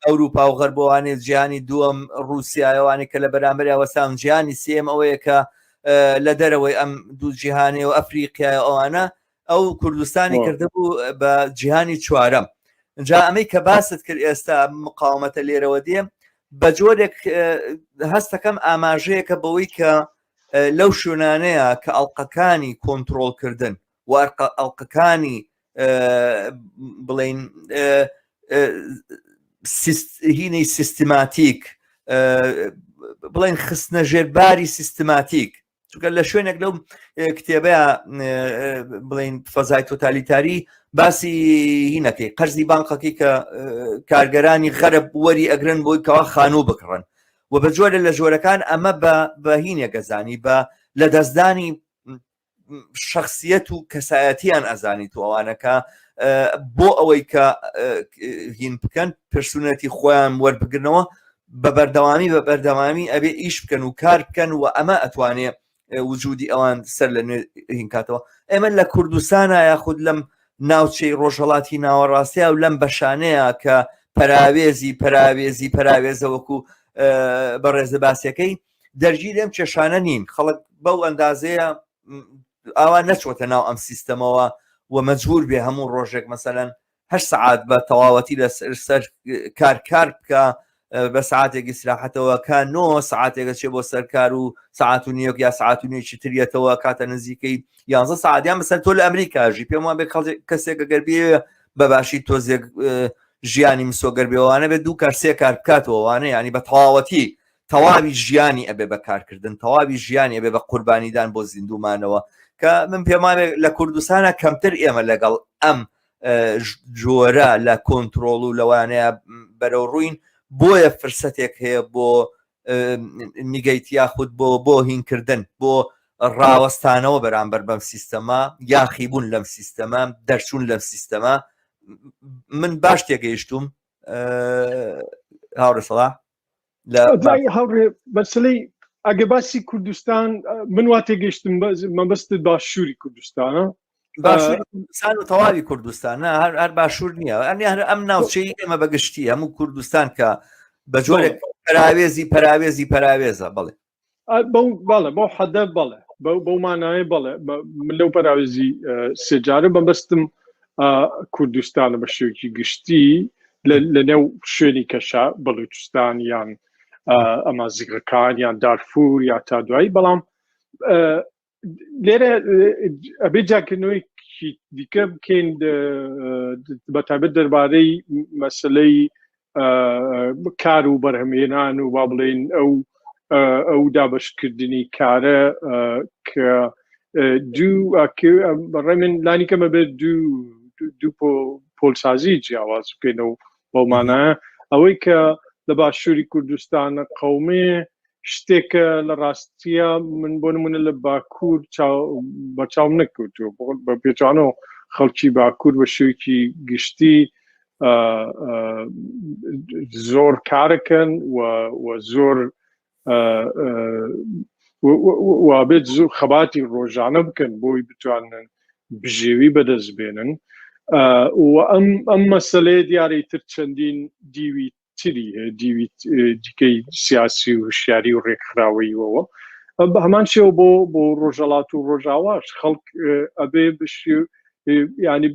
ئەوروپا و غەربەوانێ جیهانی دووەم رووسایەوانی کە لە بەرامبەر وەسام جیهانی سێم ئەوەیە کە لە دەرەوەی ئەم دوو جیهانی و ئەفریقای ئەوانە ئەو کوردستانی کردبوو بە جیهانی چوارەم جا ئەمەی کە باست کرد ئێستا مقاومەتە لێرەوە دێم بە جۆرێک هەستەکەم ئاماژەیەکە بەوەی کە لەو شوێنانەیە کە ئەڵقەکانی کۆنتترۆلکردن و ئەڵقەکانی بڵین هینەی سیستماتیک بڵێن خستنە ژێرباری سیستماتیک چونکە لە شوێنێک لەو کتێبەیە بڵین فەزای تۆتالیتاری باسی هینەکەی قەرزی بانقەکەی کە کارگەرانی غەرب وەری ئەگرن بۆی کەوا خانوو بکڕن و بە جۆرە لە جۆرەکان ئەمە بە هینێکەزانی بە لە دەستدانی شخصیەت و کەسایەتیان ئەزانی تو ئەوانەکە بۆ ئەوەی کە هین بکەن پرسونەتی خۆیان وەربگرنەوە بە بەردەوامی ئەبێ ئیش بکەن و کار بکەن و ئەمە ئەتوانێ وجودی ئەوان سەر لە نوێ هینکاتەوە ئێمە لە کوردستانە یاخود لەم ناوچەی ڕۆژهەڵاتی ناوەڕاستیە و لەم بەشانەیە کە پەراوێزە وەکو بە ڕێزە باسیەکەی دەرگی لێم کێشانە نین خەڵک بەو ئەندازەیە ئاوا نەچۆتە ناو ئەم سیستەمەوە و مەجبور بێ هەموو ڕۆژێک مەسەلەن 8 سعات بە تەواوەتی لەسەر کار بکە بە سعاتێکی سراحەتەوە کە 9 سعاتێکە چێ بۆ سەرکار و سعات و نیوەک یا سعات و نیوەکی تریەتەوە کاتە نزیکەی 11 سعاتیان بەسەر تۆ لە ئەمریکاژی پێم وان بێ کەسێک ئەگەر بێ بەباشی تۆزێک ژیانی مسۆگەر بێەوەوانە بێت دوو کار سێ کار بکاتەوەوانە ینی بە تەواوەتی تەواوی ژیانی ئەبێ بەکارکردن تەواوی ژیانی ئەبێ بە قوربانیدان بۆ زیندومانەوە کە من پێمانێ لە کوردستانە کەمتر ئێمە لەگەڵ ئەم جۆرە لە کۆنتترۆل و لەوانەیە بەرەو ڕووین بۆیە فرسەتێک هەیە بۆ نیگەیت یاخود بۆ هینکردن بۆ ڕاوەستانەوە بەرامبەر بەم سیستەما یاخیبوون لەم سیستەما دەرچوون لەم سیستەما من باش تێگەیشتوم هاوڕێ سەڵاح هاوڕێ بەسلەی ئەگە باسی کوردستان من وا تێگەیشتم مەبەستت باشووری کوردستانە باشوورستان و تەواوی کوردستان هەر باشوور نییە ئەنی هەر ئەم ناوچەی ئێمە بەگشتی هەموو کوردستان کە بە جۆرێک پەراوێزە بڵێ بەڵێ بۆ حەدە بڵێ بەو مانایە بڵێ من لەو پەراوێزی سێجارە بەبەستم کوردستانە بە شێوکی گشتی لە نێو شوێنی کەشا بەڵوچستان یان ئەمە زیگڕەکان یان دارفور یا تا دوایی بەڵام لێرە ئەبێ جاکردنەوەیکی دیکە بکەین بەتایبەت دەربارەی مەسلەی کار و بەرهەمهێنان و با بڵێن ئەو ئەو دابشکردنی کارە کە بەڕێ من لانی کەمە بێت دوو پۆلسازی جیاواز بکەینەوە بەڵمانایە ئەوەی کە لە باشووری کوردستانە قەومێ شتێکە لە ڕاستیە من بۆ نمونە لە باکوور بەچاو نەکەوتووە بە پێچوانەوە خەڵکی باکوور بە شێوکی گشتی زۆر کارەکەن و زۆر وابێت زۆر خەباتی ڕۆژانە بکەن بۆی بتوانن بژێوی بەدەست بێنن و ئەم مەسەلەیە دیارەیتر چەندین دیوی تری هەیە دیوی دیکەی سیاسی و هوشیاری و ڕێکخراوەیەوە بە هەمان شێوە بۆ ڕۆژهەڵات و ڕۆژاواش خەڵک ئەبێ ینی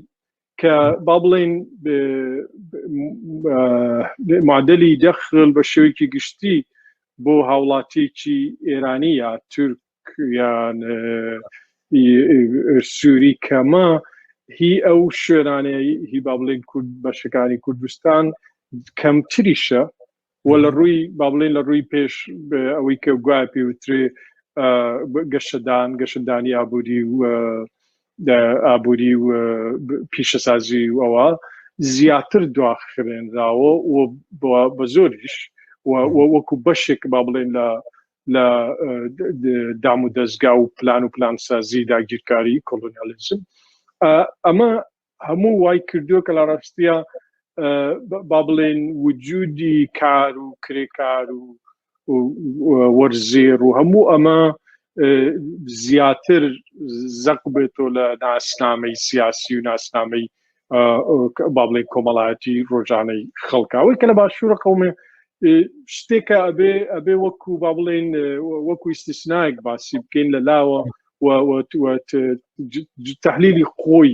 کە با بڵێن معدەلی دەخل بە شێوەیەکی گشتی بۆ هاوڵاتیەکی ئێرانی یا تورک یان سووری کەمە هی ئەو شوێنانەیە هی با بڵێن بەشەکانی کوردستان کەمتریشە و لە ڕووی با بڵێن لە ڕووی پێش ئەوەی کە گوای پێوترێ گەشەدانی ئابووری و پیشەسازی و ئەوە زیاتر دواخرێنراوە و بە زۆریش وەکو بەشێک با بڵێن لە دام و دەستگا و پلانسازی داگیرکاری کۆلۆنیالیزم ئەمە هەموو وای کردووە کە لە ڕاستیە با بڵێن وجودی کار و کرێکار و وەرزێر و هەموو ئەمە زیاتر زەق بێتەوە لە ناسنامەی سیاسی و ناسنامەی با بڵێن کۆمەڵایەتی ڕۆژانەی خەڵکاوەی کە لە باشوورە قەومێ شتێکە ئەبێ وەکو با بڵێن وەکو ئیستیسنایەک باسی بکەین لەلاوە تەحلیلی خۆی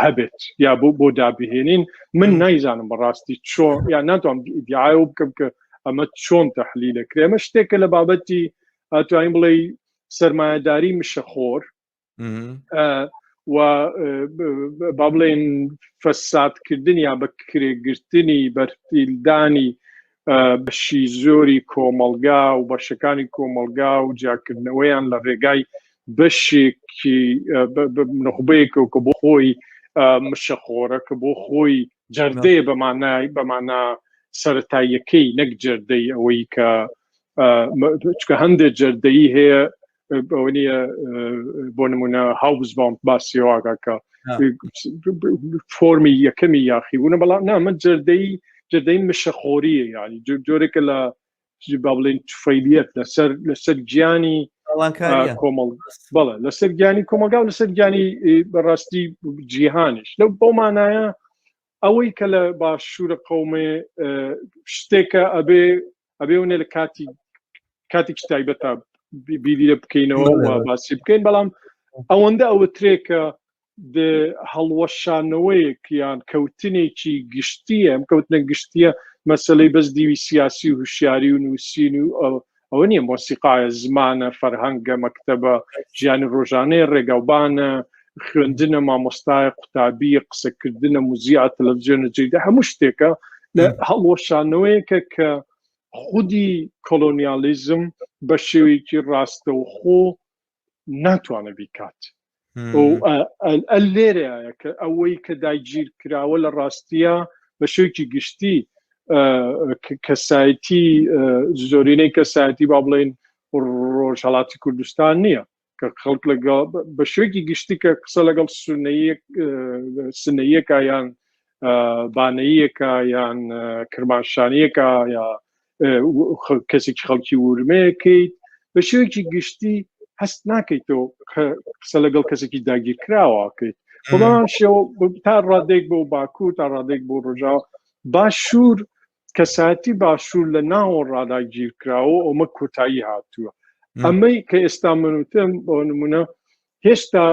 هەبێت یا بۆ دابهێنین من نایزانم بەڕاستی چۆن یا ناتوانم ئیدعایە بکەم کە ئەمە چۆن تەحلیلەکرێ ئەمە شتێکە لە بابەتی ئەتوانین بڵێ سەرمایەداری مشەخۆر و با بڵێن فەسادکردن یا بەکرێگرتنی بەرپیلدانی بەشی زۆری کۆمەلگا و بەشەکانی کۆمەلگا و جاکردنەوەیان لە ڕێگای بەشێکی نخبەیەکە کە بۆ خۆی مشەخۆرە کە بۆ خۆی جەردەیە بەمانە سەرەتاییەکەی نەک جەردەی ئەوەی کە چکە هەندێک جەردەیی هەیە ئەوە نیە بۆ نمونە هاوز بام باسیێواگە کە فۆرمی یەکەمی یاخیبوونە بەڵام نامە جەردەی مشەخۆریە ینی جۆرێکە لە با بڵێن توفەیلیەت لەسەر گیانی کۆمەڵ بەڵێ لەسەر گیانی کۆمەلگا و لەسەر گیانی بەڕاستی جیهانیش لەو بۆ مانایە ئەوەی کە لە باشوورە قەومێ شتێکە ئەبێ ونێ لە کاتێکی تایبەتە بیری بکەینەوە و باسی بکەین بەڵام ئەوەندە ئەوە ترێکە هەڵوەشانەوەیەک یان کەوتنێکی گشتیە ئەم کەوتنە گشتیە مەسەلەی بەس دیوی سیاسی و هوشیاری و نووسین و ئەوە نییە مۆسیقایە زمانە فەرهەنگە مەکتەبە ژیانی ڕۆژانەیە ڕێگاوبانە خوێندنە مامۆستایە قوتابیە قسەکردنە موزیە تەلەڤیزیۆنە جێدا هەموو شتێکە لە هەڵوەشانەوەیەکە کە خودی کۆلۆنیالیزم بە شێوەیەکی ڕاستەوخۆ ناتوانە بیکات لێرەیە کە ئەوەی کە داگیر کراوە لە ڕاستیە بە شێوەیەکی گشتی کەسایەتی زۆرینەی کەسایەتی با بڵێن ڕۆژهەڵاتی کوردستان نییە کە خەڵک لەگەڵ بە شێوەیەکی گشتی کە قسە لەگەڵ سنەیەکە یان بانەیەکە یان کرماشانیەکە یا کەسێکی خەڵکی ورمەیەکەیت بە شێوەیەکی گشتی هەست ناکەیتەوە قسە لەگەڵ کەسێکی داگیر کراوەکەیت بەڵام شێوە تا ڕادێک بۆ باکوور تا ڕادێک بۆ ڕۆژاو باشوور کەسایەتی باشوور لە ناوە ڕاداگیر کراوە ئەمە کۆتایی هاتووە ئەمەی کە ئێستا منوتم بۆ نمونە هێشتا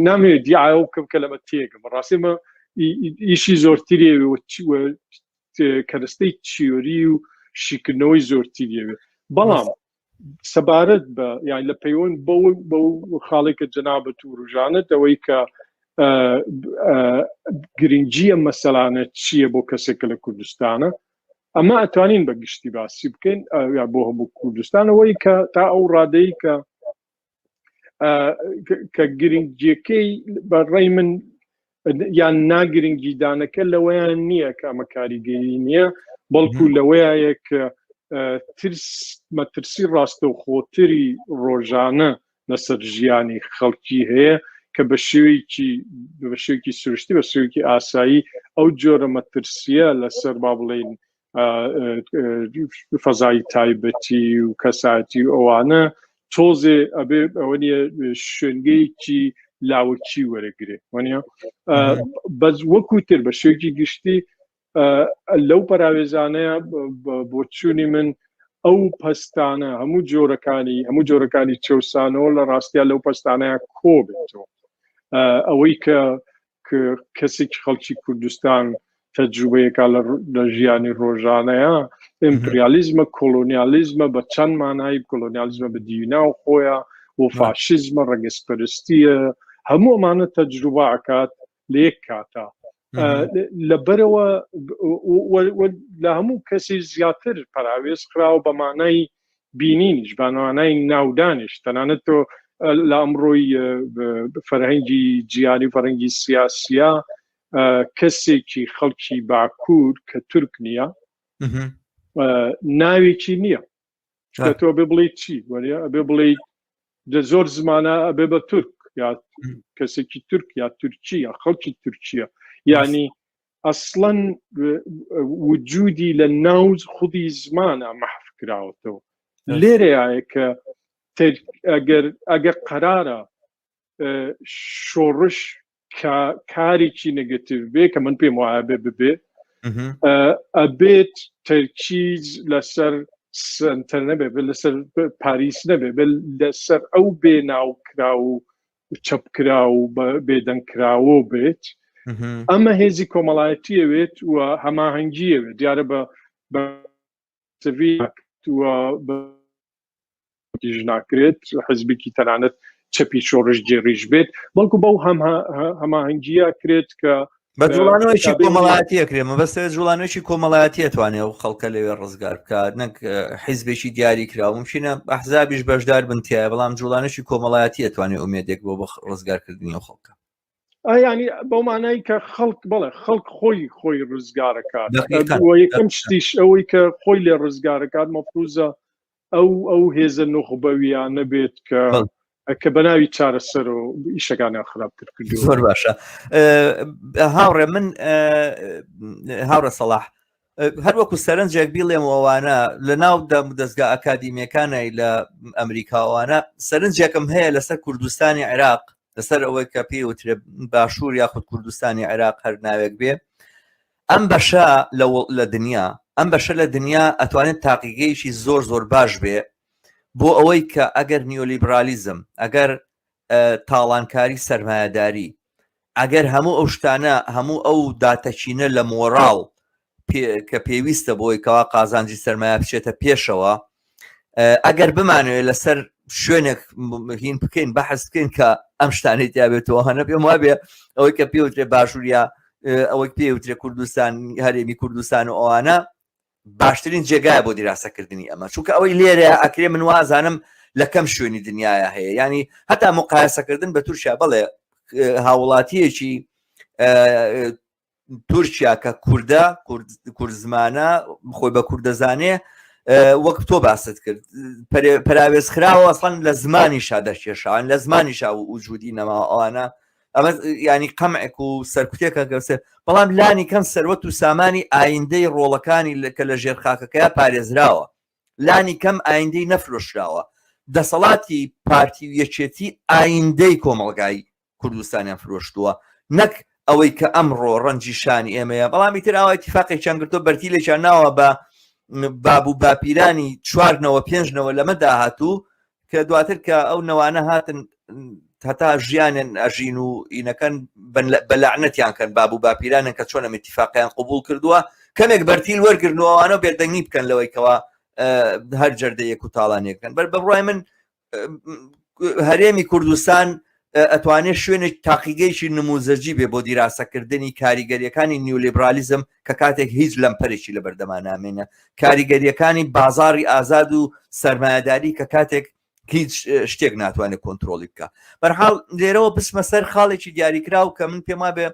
نامێت دیعایە بکەم کە لەمە تێگەم بەڕاستی مە ئیشی زۆرتریێ کەرەستەی تیۆری و شیکردنەوەی زۆرتریێوێ بەڵام سەبارەت بە یان لە پەیوەند بە خاڵێکە جەنابەت و ڕژانت ئەوەی کە گرنگجیە مەسەلانە چییە بۆ کەسێکە لە کوردستانە ئەمە ئەتوانین بە گشتی باسی بکەین بۆ هەموو کوردستانەوەی کە تا ئەو ڕادەی کە گرنگجیەکەی بەڕێی من یان ناگرنگیدانەکە لەوەیان نییە کە ئەمە کاریگەری نییە بەڵکو لەوەیە کە مەترسی ڕاستەوخۆتری ڕۆژانە لەسەر ژیانی خەڵکی هەیە کە بە شێوەیەکی سروشتی بە شێوەیەکی ئاسایی ئەو جۆرە مەترسیە لەسەر با بڵێن فەزای تایبەتی و کەساتی ئەوانە تۆزێ ئەبێ ئەوە نیە شوێنگەیەکی لاوەکی وەرەگرێ وانە بەس وەکو تر بە شێوەیەکی گشتی لەو پەراوێزانەیە بۆ چوونی من ئەو پەستانە هەموو جۆرەکانی چەوسانەوە لە ڕاستیان لەو پەستانەیە کۆ بێتەوە ئەوەی کە کەسێکی خەڵکی کوردستان تەجروبەیەکە لە ژیانی ڕۆژانەیە ئیمپریالیزمە کۆلۆنیالیزمە بە چەند مانای کۆلۆنیالیزمە بە دیوینا و خۆیە و فاشیزمە ڕەگەزپەرستیە هەموو ئەمانە تەجروبە ئەکات لە یەک کاتا لەبەرەوە لە هەموو کەسی زیاتر پەراوێز خراوە بە مانای بینینیش بەمانای ناودانیش تەنانەت تۆ لە ئەمڕۆی فەرهەنگی جیهانی فەرهەنگی سیاسیە کەسێکی خەڵکی باکوور کە تورک نییە ناوێکی نییە تۆ بێ بڵێ چی ئەبێ بڵێ زۆر زمانە ئەبێ بە تورک یا کەسێکی تورک یا تورکی یا خەڵکی تورکیە یعنی ئەسڵەن وجودی لە ناوز خودی زمانە مەحف کراوەتەوە لێرەیە کە ئەگەر قەرارە شۆڕش کارێکی نەگەتیڤ بێ کە من پێم وایە ببێ ئەبێت تەرکیز لەسەر سنتەر نەبێ لەسەر پاریس نەبێ لەسەر ئەو بێ ناوکرا و چەپکرا و بێدەنگکراوە بێت ئەمە هێزی کۆمەڵایەتیەوێت و هەماهەنگیەوێت دیارە بە ناکرێت حزبێکی تەنانەت چەپی شۆڕش جێڕیش بێت بەڵکو بەو هەماهەنگیە کرێت کە بە جوڵانەوەیکی کۆمەڵایەتیە کرێ مەبەستە جوڵانەوەیکی کۆمەڵایەتیە توانێت و خەڵکە لەوێ ڕزگار بکات نەک حیزبێکی دیاری کراوە مشینە ئەحزابیش بەشدار بنتیایە بەڵام جوڵانەشی کۆمەڵایەتیە توانێت ئومێدێک بۆ ڕزگارکردنی و خەڵکە ینی بەو مانایی کە خەڵک بڵێ خەڵک خۆی ڕزگارەکات یەکەم شتیش ئەوەی کە خۆی لێ ڕزگارەکات مەفروزە ئەو هێزە نوخبەویان نەبێت کە بەناوی چارەسەر و ئیشەکانیان خراپتر کردو زۆر باشە هاوڕێ من هاوڕە سەڵاح هەر وەکو سەرنجێک بیڵێم ئەوانە لە ناو دەستگا ئەکادیمیەکانی لە ئەمریکاوانە سەرنجێکم هەیە لەسەر کوردستانی عێراق لەسەر ئەوەی کە پێوترێ باشوور یاخود کوردستانی عێراق هەر ناوێک بێ ئەم بەشە لە دنیا ئەم بەشە لە دنیا ئەتوانێت تاقیگەیشی زۆر باش بێ بۆ ئەوەی کە ئەگەر نیۆلیبرالیزم ئەگەر تاڵانکاری سەرمایەداری ئەگەر هەموو ئەو شتانە هەموو ئەو داتەچینە لە مۆراڵ کە پێویستە بۆی کەوا قازانجی سەرمایە بچێتە پێشەوە ئەگەر بمانوێت لەسەر شوێنێک هین بکەین بەحث بکەین کە ئەم شتانێت یابێتەوە هەنە پێم وابێ ئەوەی کە پێوترێ باشووریا ئەوەی پێوترێ کوردستان هەرێمی کوردستان و ئەوانە باشترین جێگایە بۆ دیراسەکردنی ئەمە چونکە ئەوەی لێرە ئەکرێ من وازانم لە کەم شوێنی دنیاە هەیە ینی هەتا مقایسەکردن بە تورکیا بڵێ هاوڵاتیەکی تورکیا کە کوردە کورد زمانە خۆی بە کوردەزانێ وەک تۆ باست کرد پەراوێزخراوە ئەسڵەن لە زمانیشا دەرکێشان لە زمانیشا و وجودی نەما ئەوانە ئەمە ینی قەمعێک و سەرکوتێکە گەوسێ بەڵام لانی کەم سەروەت و سامانی ئایندەی ڕۆڵەکانی کە لە ژێر خاکەکەیە پارێزراوە لانی کەم ئایندەی نەفرۆشراوە دەسەڵاتی پارتی و یەکێتی ئایندەی کۆمەڵگای کوردستانیان فرۆشتووە نەک ئەوەی کە ئەمڕۆ ڕەنجی شانی ئێمەیە بەڵامی تر ئەوە اتفاقێکیان گرتۆ بەرتیلێکیان ناوە بە بابوو باپیرانی چواردنەوە پێنجنەوە لەمە داهاتوو کە دواتر کە ئەو نەوانە هاتن هەتا ژیانیان ئەژین و ئینەکەن بەلعنەتیان کەن بابوو باپیرانن کە چۆنە اتفاقیان قبول کردووە کەمێک بەرتیل وەرگرنەوەوانە بێردەنگی بکەن لەوەی کەەوە هەر جەردەیەک و تاڵانێکن بەڕای من هەرێمی کوردستان ئەتوانێت شوێنێک تاقیگەیشی نموزەرجی بێ بۆ دیراسەکردنی کاریگەریەکانی نیولێبرالیزم کە کاتێک هیچ لەمپەرێکی لە بەردەمان نامێنە کاریگەریەکانی بازاری ئازاد و سەرمایه‌داری کە کاتێک هیچ شتێک ناتوانێت کۆنتترۆلی بکە بەرحاڵ لێرەوە بسمە سەر خاڵێکی دیاریکراو کە من پێما بێ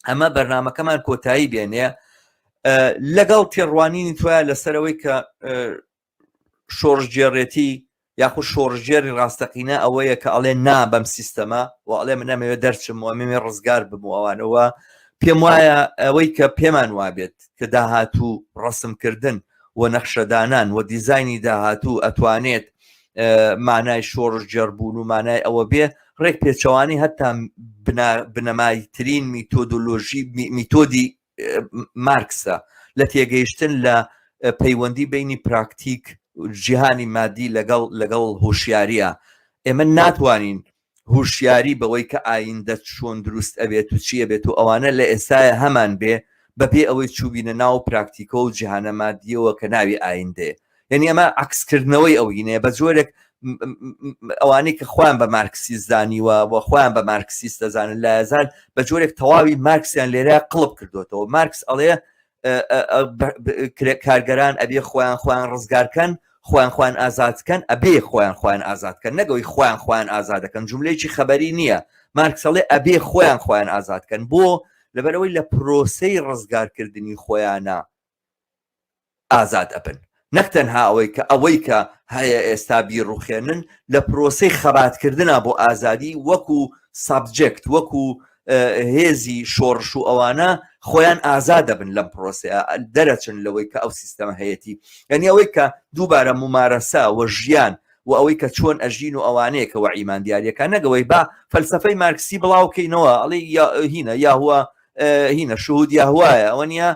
ئەمە بەرنامەکەمان کۆتایی بێنێ لەگەڵ تێڕوانینی توایە لەسەرەوەی کە شۆڕژگێڕێتی یاخود شۆڕژێری ڕاستەقینە ئەوەیە کە ئەڵێ نا بەم سیستەمە و ئەڵێ من نەمەوێت دەرچم و ئەمێ ڕزگار بم ئەوانەوە پێم وایە ئەوەی کە پێمان وابێت کە داهاتوو ڕسمکردن و نەخشەدانان و دیزایانی داهاتوو ئەتوانێت مانای شۆڕژگێڕبوون و مانای ئەوە بێ ڕێک پێچەوانی هەتا بنەمایترین میتۆدی مارکسە لە تێگەیشتن لە پەیوەندی بینی پراکتیک جیهانی مادی لەگەڵ هوشیاریە ئێمە ناتوانین هوشیاری بەوەی کە ئایندە چۆن دروست ئەبێت و چیە بێت و ئەوانە لە ئێستاە هەمان بێ بەبێ ئەوەی چوبینە ناو پراکتیکۆ و جیهانە مادیەوە کە ناوی ئایندەیە یعنی ئەمە عکسکردنەوەی ئەوینەیە بە جۆرێک ئەوانەی کە خۆیان بە مارکسیست زانیوە بۆ خۆیان بە مارکسیست دەزانن لە ئەزان بە جۆرێک تەواوی مارکسیان لێرە قڵب کردوێتەوە مارکس ئەڵێ کارگەران ئەبێ خۆیان ڕزگارکەن خۆیان ئازادکەن ئەبێ خۆیان ئازادکەن نەگەوەی خۆیان ئازادەکەن جملەیەکی خەبەری نییە مارکس ئەڵێ ئەبێ خۆیان ئازادکەن بۆ لەبەرەوەی لە پرۆسەی ڕزگارکردنی خۆیانە ئازاد ئەبن نەکتەنها ئەوەی کە هەیە ئێستا بیڕوخێنن لە پرۆسەی خەباتکردنە بۆ ئازادی وەکو سابجەکت وەکو هێزی شۆڕش و ئەوانە خۆیان ئازاد دەبن لەم پرۆسەیە دەرەچن لەوەی کە ئەو سیستەمە هەیەی یعنی ئەوەی کە دووبارە ممارەسا و ژیان و ئەوەی کە چۆن ئەژین و ئەوانەیە کە وەعیمان دیارەکە نەگەوەی با فەلسفەی مارکسی بڵاوکەینەوە ئەڵێ هینە یاهوە هینە شهود یاهوایە ئەوە نیە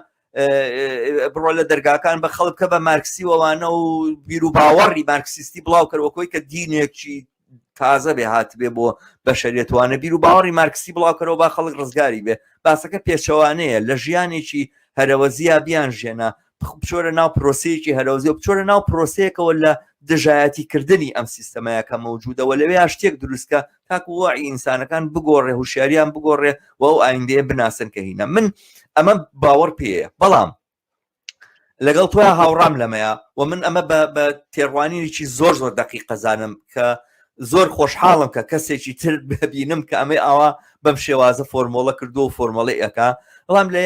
بڕۆ لە دەرگاکان بە خەڵک کە بە مارکسی وەوانە و بیر و باوەڕی مارکسیستی بڵاو کردوەکەی کە دینێکی تازە بێ هات بێ بۆ بەشەریەتوانە بیر و باوەڕی مارکسی بڵاوکەرەوە با خەڵک ڕزگاری بێ باسەکە پێچەوانەیە لە ژیانێکی هەرەوەزیە بیان ژێنە بچۆرە ناو پرۆسەیەکی هەرەوەزی و بچۆرە ناو پرۆسەیەکەوە لە دژایەتیکردنی ئەم سیستەمەیە کە مەوجودەوە لەوێ شتێک دروستکە تاکو وەعی ئینسانەکان بگۆڕێ هوشیاریان بگۆڕێ و ئەو ئایندەیە بناسن کە هینە من ئەمە باوەڕ پێەیە بەڵام لەگەڵ تۆ هاوڕام لەمەیە و من ئەمە بە تێڕوانینێکی زۆر دەقیقەزانم کە زۆر خۆشحاڵم کە کەسێکی تر ببینم کە ئەمەی ئاوا بەم شێوازە فۆرمۆڵە کردو و فۆرمەڵی ئەەکە بەڵام لە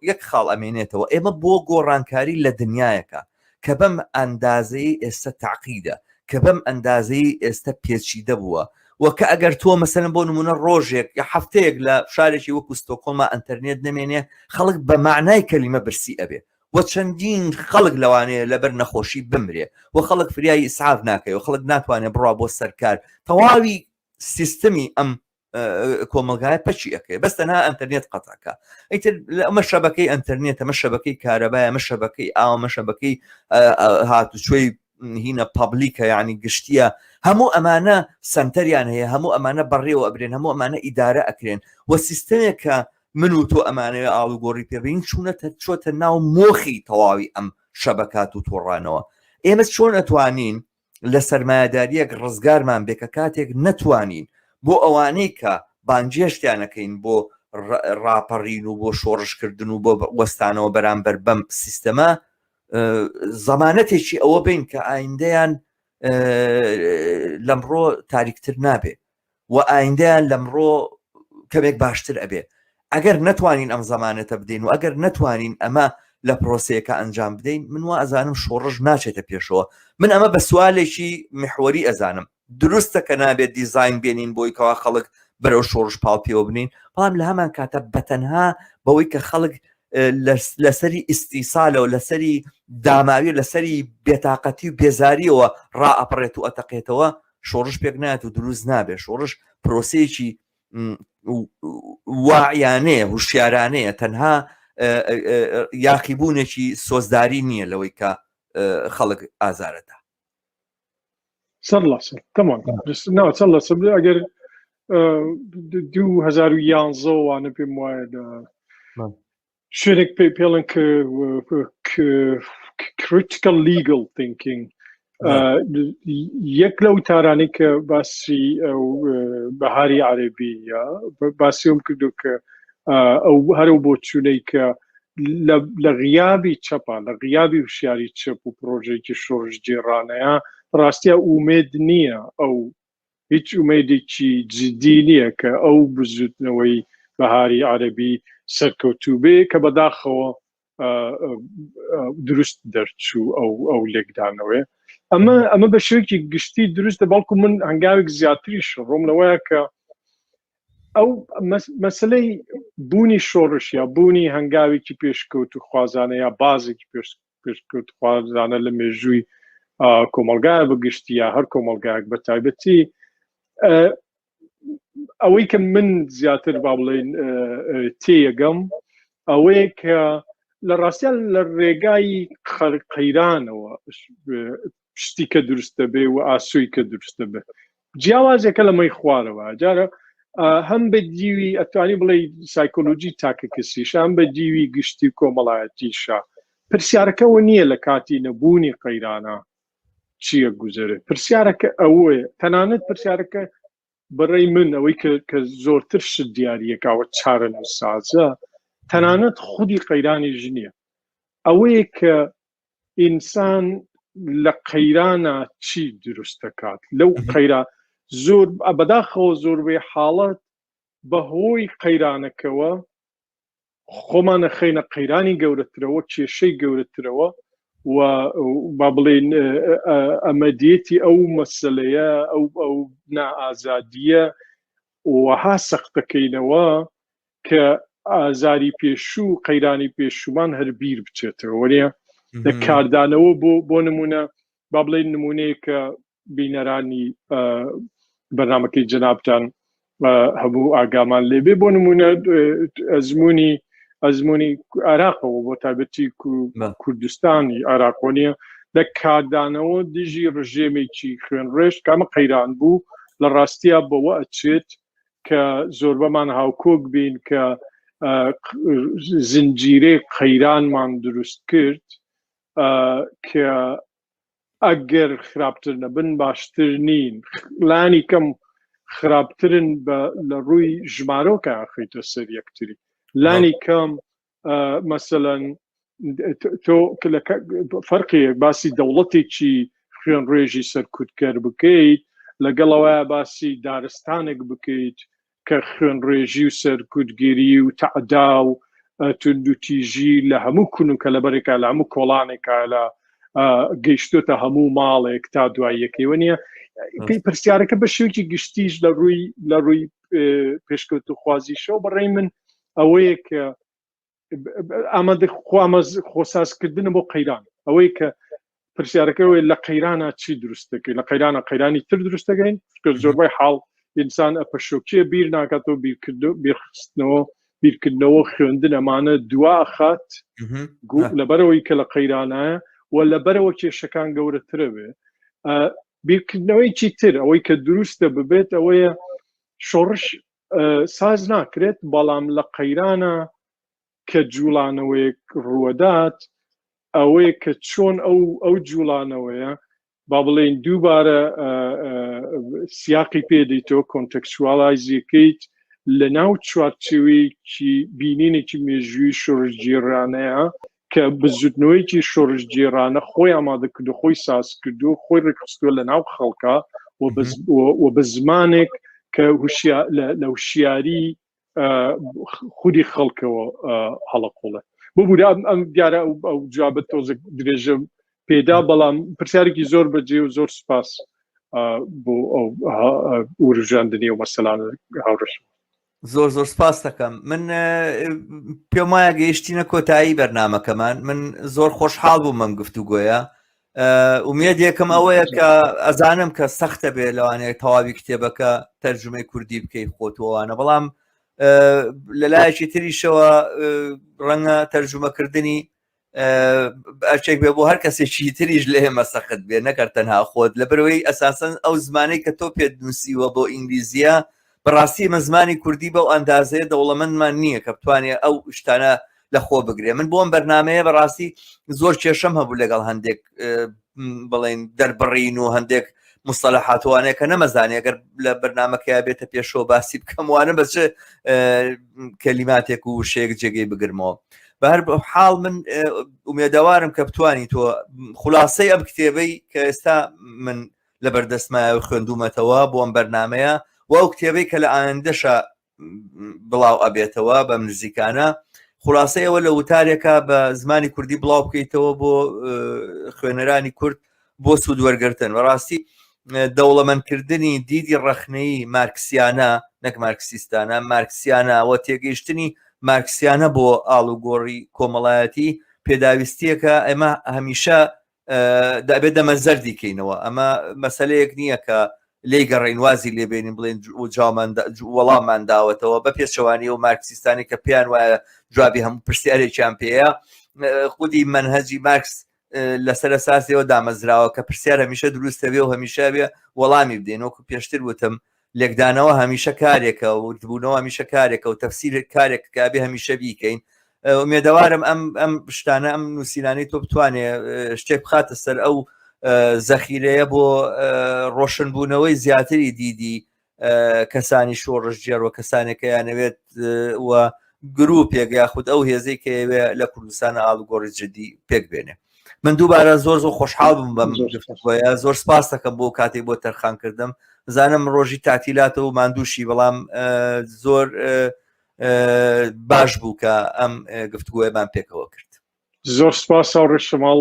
یەک خاڵ ئەمێنێتەوە ئێمە بۆ گۆڕانکاری لە دنیایەکە کە بەم ئەندازەی ئێستا تاقیدە کە بەم ئەندازەی ئێستا پێچیدە بووە وەکە ئەگەر تۆ مەسەلەن بۆ نمونە ڕۆژێک یا هەفتەیەک لە شارێکی وەکو ستۆکۆڵما ئەنتەرنێت نەمێنێ خەڵک بە معنای کەلیمە برسی ئەبێ و چەندین خەڵک لەوانەیە لەبەر نەخۆشی بمرێ و خەڵک فریایی ئیسعاف ناکەی و خەڵک ناتوانێت بڕوا بۆ سەرکار تەواوی سیستەمی ئەم کۆمەلگایە پەچی ئەەکەی بەس تەنها ئەنتەرنێت قەتەکە ئەیتر ئەمە شەبەکەی ئەنتەرنێت ئەمە شەبەکەی کارەبای ئەمە شەبەکەی ئاوەمە شەبەکەی هاتوچۆی هینە پابلیکە یعنی گشتیە هەموو ئەمانە سنتەریان هەیە هەموو ئەمانە بەڕێوە ئەبرێن هەموو ئەمانە ئیدارە ئەکرێن و سیستەمێکە من و تۆ ئەمانەوە ئاڵوگۆڕی پێبین چۆتە ناو مۆخی تەواوی ئەم شەبەکات و تۆڕانەوە ئێمە چۆن ئەتوانین لە سەرمایه‌داریەک ڕزگارمان بێ کە کاتێک نەتوانین بۆ ئەوانەی کە بانجێشتیانەکەین بۆ ڕاپەڕین و بۆ شۆڕشکردن و بۆ وەستانەوە بەرامبەر بەم سیستەمە زەمانەتێکی ئەوە بین کە ئایندەیان لەمڕۆ تاریکتر نابێ و ئایندەیان لەمڕۆ کەمێک باشتر ئەبێ ئەگەر نەتوانین ئەم زەمانەتە بدەین و ئەگەر نەتوانین ئەمە لە پرۆسەیەکە ئەنجام بدەین من وا ئەزانم شۆڕژ ناچێتە پێشەوە من ئەمە بە سوالێکی محوەری ئەزانم دروستە کە نابێت دیزاین بێنین بۆی کەوا خەڵک بەرەو شۆڕژ پاڵ پێوە بنین بەڵام لە هەمان کاتە بەتەنها بەوەی کە خەڵک لەسەری ئیستیسالە و لەسەری داماوی لەسەری بێتاقەتی و بێزاریەوە ڕائەپڕێت و ئەتەقێتەوە شۆڕژ پێک نایەت و دروست نابێت شۆڕژ پرۆسەیەکی واعیانەیە هوشیارانەیە تەنها یاقیبوونێکی سۆزداری نییە لەوەی کە خەڵک ئازارەدا تمام ئەگەر 2011 وانە پێم وایە شوێنێک پێڵن کە critical legal thinking یەک لەو تارانی کە باسی بەهاری عەرەبیە باسیۆم کردو کە ئەو هەرو بۆ چوونەی کە لە غیابی چەپە لە غیابی وشیاری چەپ و پرۆژێکی شۆڕژ جێڕانەیە ڕاستیە ئومێد نییە ئەو هیچ ئومێدێکی جدی نییە کە ئەو بزوتنەوەی بەهاری عەرەبی سەرکەوتوو بێ کە بەداخەوە دروست دەرچوو ئەو لێکدانەوەی ئەمە بە شێوەیەکی گشتی دروستە بەڵکو من هەنگاوێک زیاتریش ڕۆم لەوەیە کە ئەو مەسلەی بوونی شۆڕش یا بوونی هەنگاوێکی پێشکەوت و خوازانە یا بازێکی پێشکەوت خوازانە لە مێژووی کۆمەلگایە بەگشتی یا هەر کۆمەلگایەک بە تایبەتی ئەوەی کە من زیاتر با بڵێن تێیەگەم ئەوەیە کە لە ڕاستیان لە ڕێگای قەیرانەوە شتی کە دروستە بێ و ئاسووی کە دروستە بێ جیاوازێکە لەمەی خوارەوە جارە هەم بە دیوی ئەتوانی بڵێ سایکۆلۆجی تاکە کەسیش هەم بە دیوی گشتی کۆمەڵایەتیشە پرسیارەکەەوە نییە لە کاتی نەبوونی قەیرانە چییە گوزەرێ پرسیارەکە ئەوەیە تەنانەت پرسیارەکە بەڕێی من ئەوەی کە زۆرتر شت دیاریەکەوە چارە نووسازە تەنانەت خودی قەیرانی ژنیە ئەوەیە کە ئینسان لە قەیرانە چی دروست دەکات لەو قەیرا زۆر بەداخەوە زۆربەی حاڵەت بەهۆی قەیرانەکەوە خۆمانە خەینە قەیرانی گەورەترەوە کێشەی گەورەترەوە و با بڵێن ئەمەدیەتی ئەو مەسەلەیە ئەو نائازادیە وەها سەختەکەینەوە کە ئازاری پێشوو قەیرانی پێشومان هەر بیر بچێتەوە وەریە لە کاردانەوە بۆ نمونە با بڵێن نمونەیە کە بینەرانی بەرنامەکەی جەنابتان هەبوو ئاگامان لێبێ بۆ نمونە ئەزمموی عراقەوە بۆ تایبەتی کوردستانی عراقۆنیە لە کاردانەوە دژی ڕژێمێکی خوێنڕێژ کامە قەیران بوو لە ڕاستیە بەوە ئەچێت کە زۆربەمان هاوکۆک بین کە زنجیرەی قەیرانمان دروست کرد کە ئەگەر خراپتر نەبن باشتر نین لانی کەم خراپترن لە ڕووی ژمارۆکە ئاخیتە سەر یەکتری لانی کەم مەسەلەن تۆ فەرقێک باسی دەوڵەتێکی خوێن ڕێژی سەرکوتکەر بکەیت لەگەڵەوەی باسی دارستانێک بکەیت کە خوێن ڕێژی و سەرکوتگیری و تەعدا و توندوتیژی لە هەموو کونوکە لە بەرێکە لە هەموو کۆڵانێکە لە گەیشتۆتە هەموو ماڵێک تا دواییەکەیوە نیە پرسیارەکە بە شێوکی گشتیش لە ڕووی پێشکەوت و خوازیشەوە بەڕێی من ئەوەیە کە ئامادە خۆسازکردنە بۆ قەیران ئەوەی کە پرسیارەکەەوەی لە قەیرانە چی دروست دەکەین لە قەیرانە قەیرانی تر دروست دەکەین زۆربەی حاڵ ئینسان ئەپەشۆکیە بیر ناکاتەوە بیرکردنەوە خوێندن ئەمانە دواخات لەبەرەوەی کە لە قەیرانایە و لەبەرەوە کێشەکان گەورەترە بێ بیرکردنەوەیکی تر ئەوەی کە دروستە ببێت ئەوەیە شۆڕش ساز ناکرێت بەڵام لە قەیرانە کە جوڵانەوەیەک ڕوەدات ئەوەیە کە چۆن ئەو جوڵانەوەیە با بڵێن دووبارە سیاقی پێدەیتەوە کۆنتەکسچوالایزیەکەیت لە ناو چوارچێوەیەکی بینینێکی مێژووی شۆڕژگێڕانەیە کە بزوتنەوەیکی شۆڕژگێڕانە خۆی ئامادەکردو خۆی ساز کردو خۆی ڕێکخستووە لە ناو خەڵکە و بە زمانێک کە لە وشیاری خودی خەڵکەوە هەڵەقۆڵە بۆ بوو ئەم دیارە ئەو جوابەت تۆزە درێژە پێدا بەڵام پرسیارێکی زۆر بەجێ و زۆر سپاس بۆ ئەو وروژاندنی و مەسەلانە هاوڕێش زۆر سپاس دەکەم من پێم وایە گەیشتینە کۆتایی بەرنامەکەمان من زۆر خۆشحاڵ بوومەم گفتوگۆیە ئومێد یەکەم ئەوەیە کە ئەزانم کە سەختە بێ لەوانەیە تەواوی کتێبەکە تەرجمەی کوردی بکەی خۆتوانە بەڵام لە لایەکی تریشەوە ڕەنگە تەرجمەکردنی ئەرچێک بێ بۆ هەر کەسێکی تریش لە ئێمە سەخت بێ نەکرد تەنها خۆت لەبەرەوەی ئەساسەن ئەو زمانەی کە تۆ پێت نووسیوە بۆ ئینگلیزیە بەڕاستی ئمە زمانی کوردی بەو ئەندازەیە دەوڵەمەندمان نییە کە بتوانێت ئەو شتانە لە خۆ بگرێ من بۆم بەرنمەیە بەڕاستی زۆر کێشەم هەبوو لەگەڵ هەندێک بڵێن دەربڕین و هەندێک مستەلاحاتوانەیە کە نەمەزانێ ئەگەر لە بەرنامەکە بێتە پێشەوە باسی بکەموانە بەچ کەلیماتێک و شێک جێگەی بگرمەوە. بە هەر حاڵ من ئومێدەوارم کە بتوانی تۆ خولاسەی ئەم کتێبەی کە ئێستا من لە بەردەستمایە خوێندومەتەوە بۆ ئەم بەرنمەیە و ئەو کتێبەی کە لە ئایندەشە بڵاو ئەبێتەوە بە نزیکانە خولاسەیەوە لە وتارێکە بە زمانی کوردی بڵاو بکەیتەوە بۆ خوێنەرانی کورد بۆ سوودوەرگرتن. بەڕاستی دەوڵەمەندکردنی دیدی ڕەخنەی مارکسیانە نەک مارکسیستانە مارکسیانەوە تێگەیشتنی مارکسیانە بۆ ئاڵوگۆڕی کۆمەڵایەتی پێداویستیەکە ئێمە هەمیشە دەبێت دەمەزەردی کەینەوە. ئەمە مەسەلەیەک نییە کە لێی گەڕێنوازی لێبێنین بڵێن وەڵاممان داوەتەوە بە پێچەوانی و مارکسیستانی کە پێیان وایە جوابی هەموو پرسیارێکیان پێەیە. خودی منهەجی مارکس لەسەر ئەساسیەوە دامەزراوە کە پرسیار هەمیشە دروستەبێ و هەمیشە بێ وەڵامی بدەین. وەکو پێشتر وتم لێکدانەوە هەمیشە کارێکە و وتبوونەوە هەمیشە کارێکە و تەفسیر کارێک کابێ هەمیشە بیکەین. ئومێدەوارم ئەم شتانە ئەم نووسینانەی تۆ بتوانێ شتێک بخاتە سەر ئەو زەخیرەیە بۆ ڕۆشنبوونەوەی زیاتری دیدی کەسانی شۆڕژگێڕ و کەسانێکە یانەوێت و گروپێک یاخود ئەو هێزەی کەوێ لە کوردستانە ئاڵوگۆڕی جدی پێک بێنێ. من دووبارە زۆر خۆشحاڵ بم بەم زۆر سپاس دەکەم بۆ کاتێک بۆ تەرخان کردم. زانم ڕۆژی تاتیلاتە و ماندووشی بەڵام زۆر باش بوو کە ئەم گفتگوۆیەمان پێکەوە کرد. زۆر سپاس ئەوڕێ شەماڵ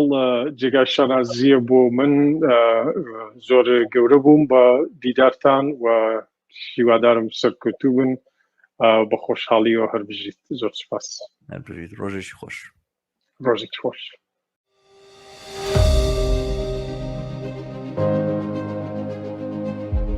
جێگای شانازیە بۆ من زۆر گەورە بووم بە دیدارتان و هیوادارم سەرکەوتوو بن بە خۆشحاڵیەوە هەربژیت. زۆر سپاس. ڕۆژێکی خۆش. ڕۆژێکی خۆش.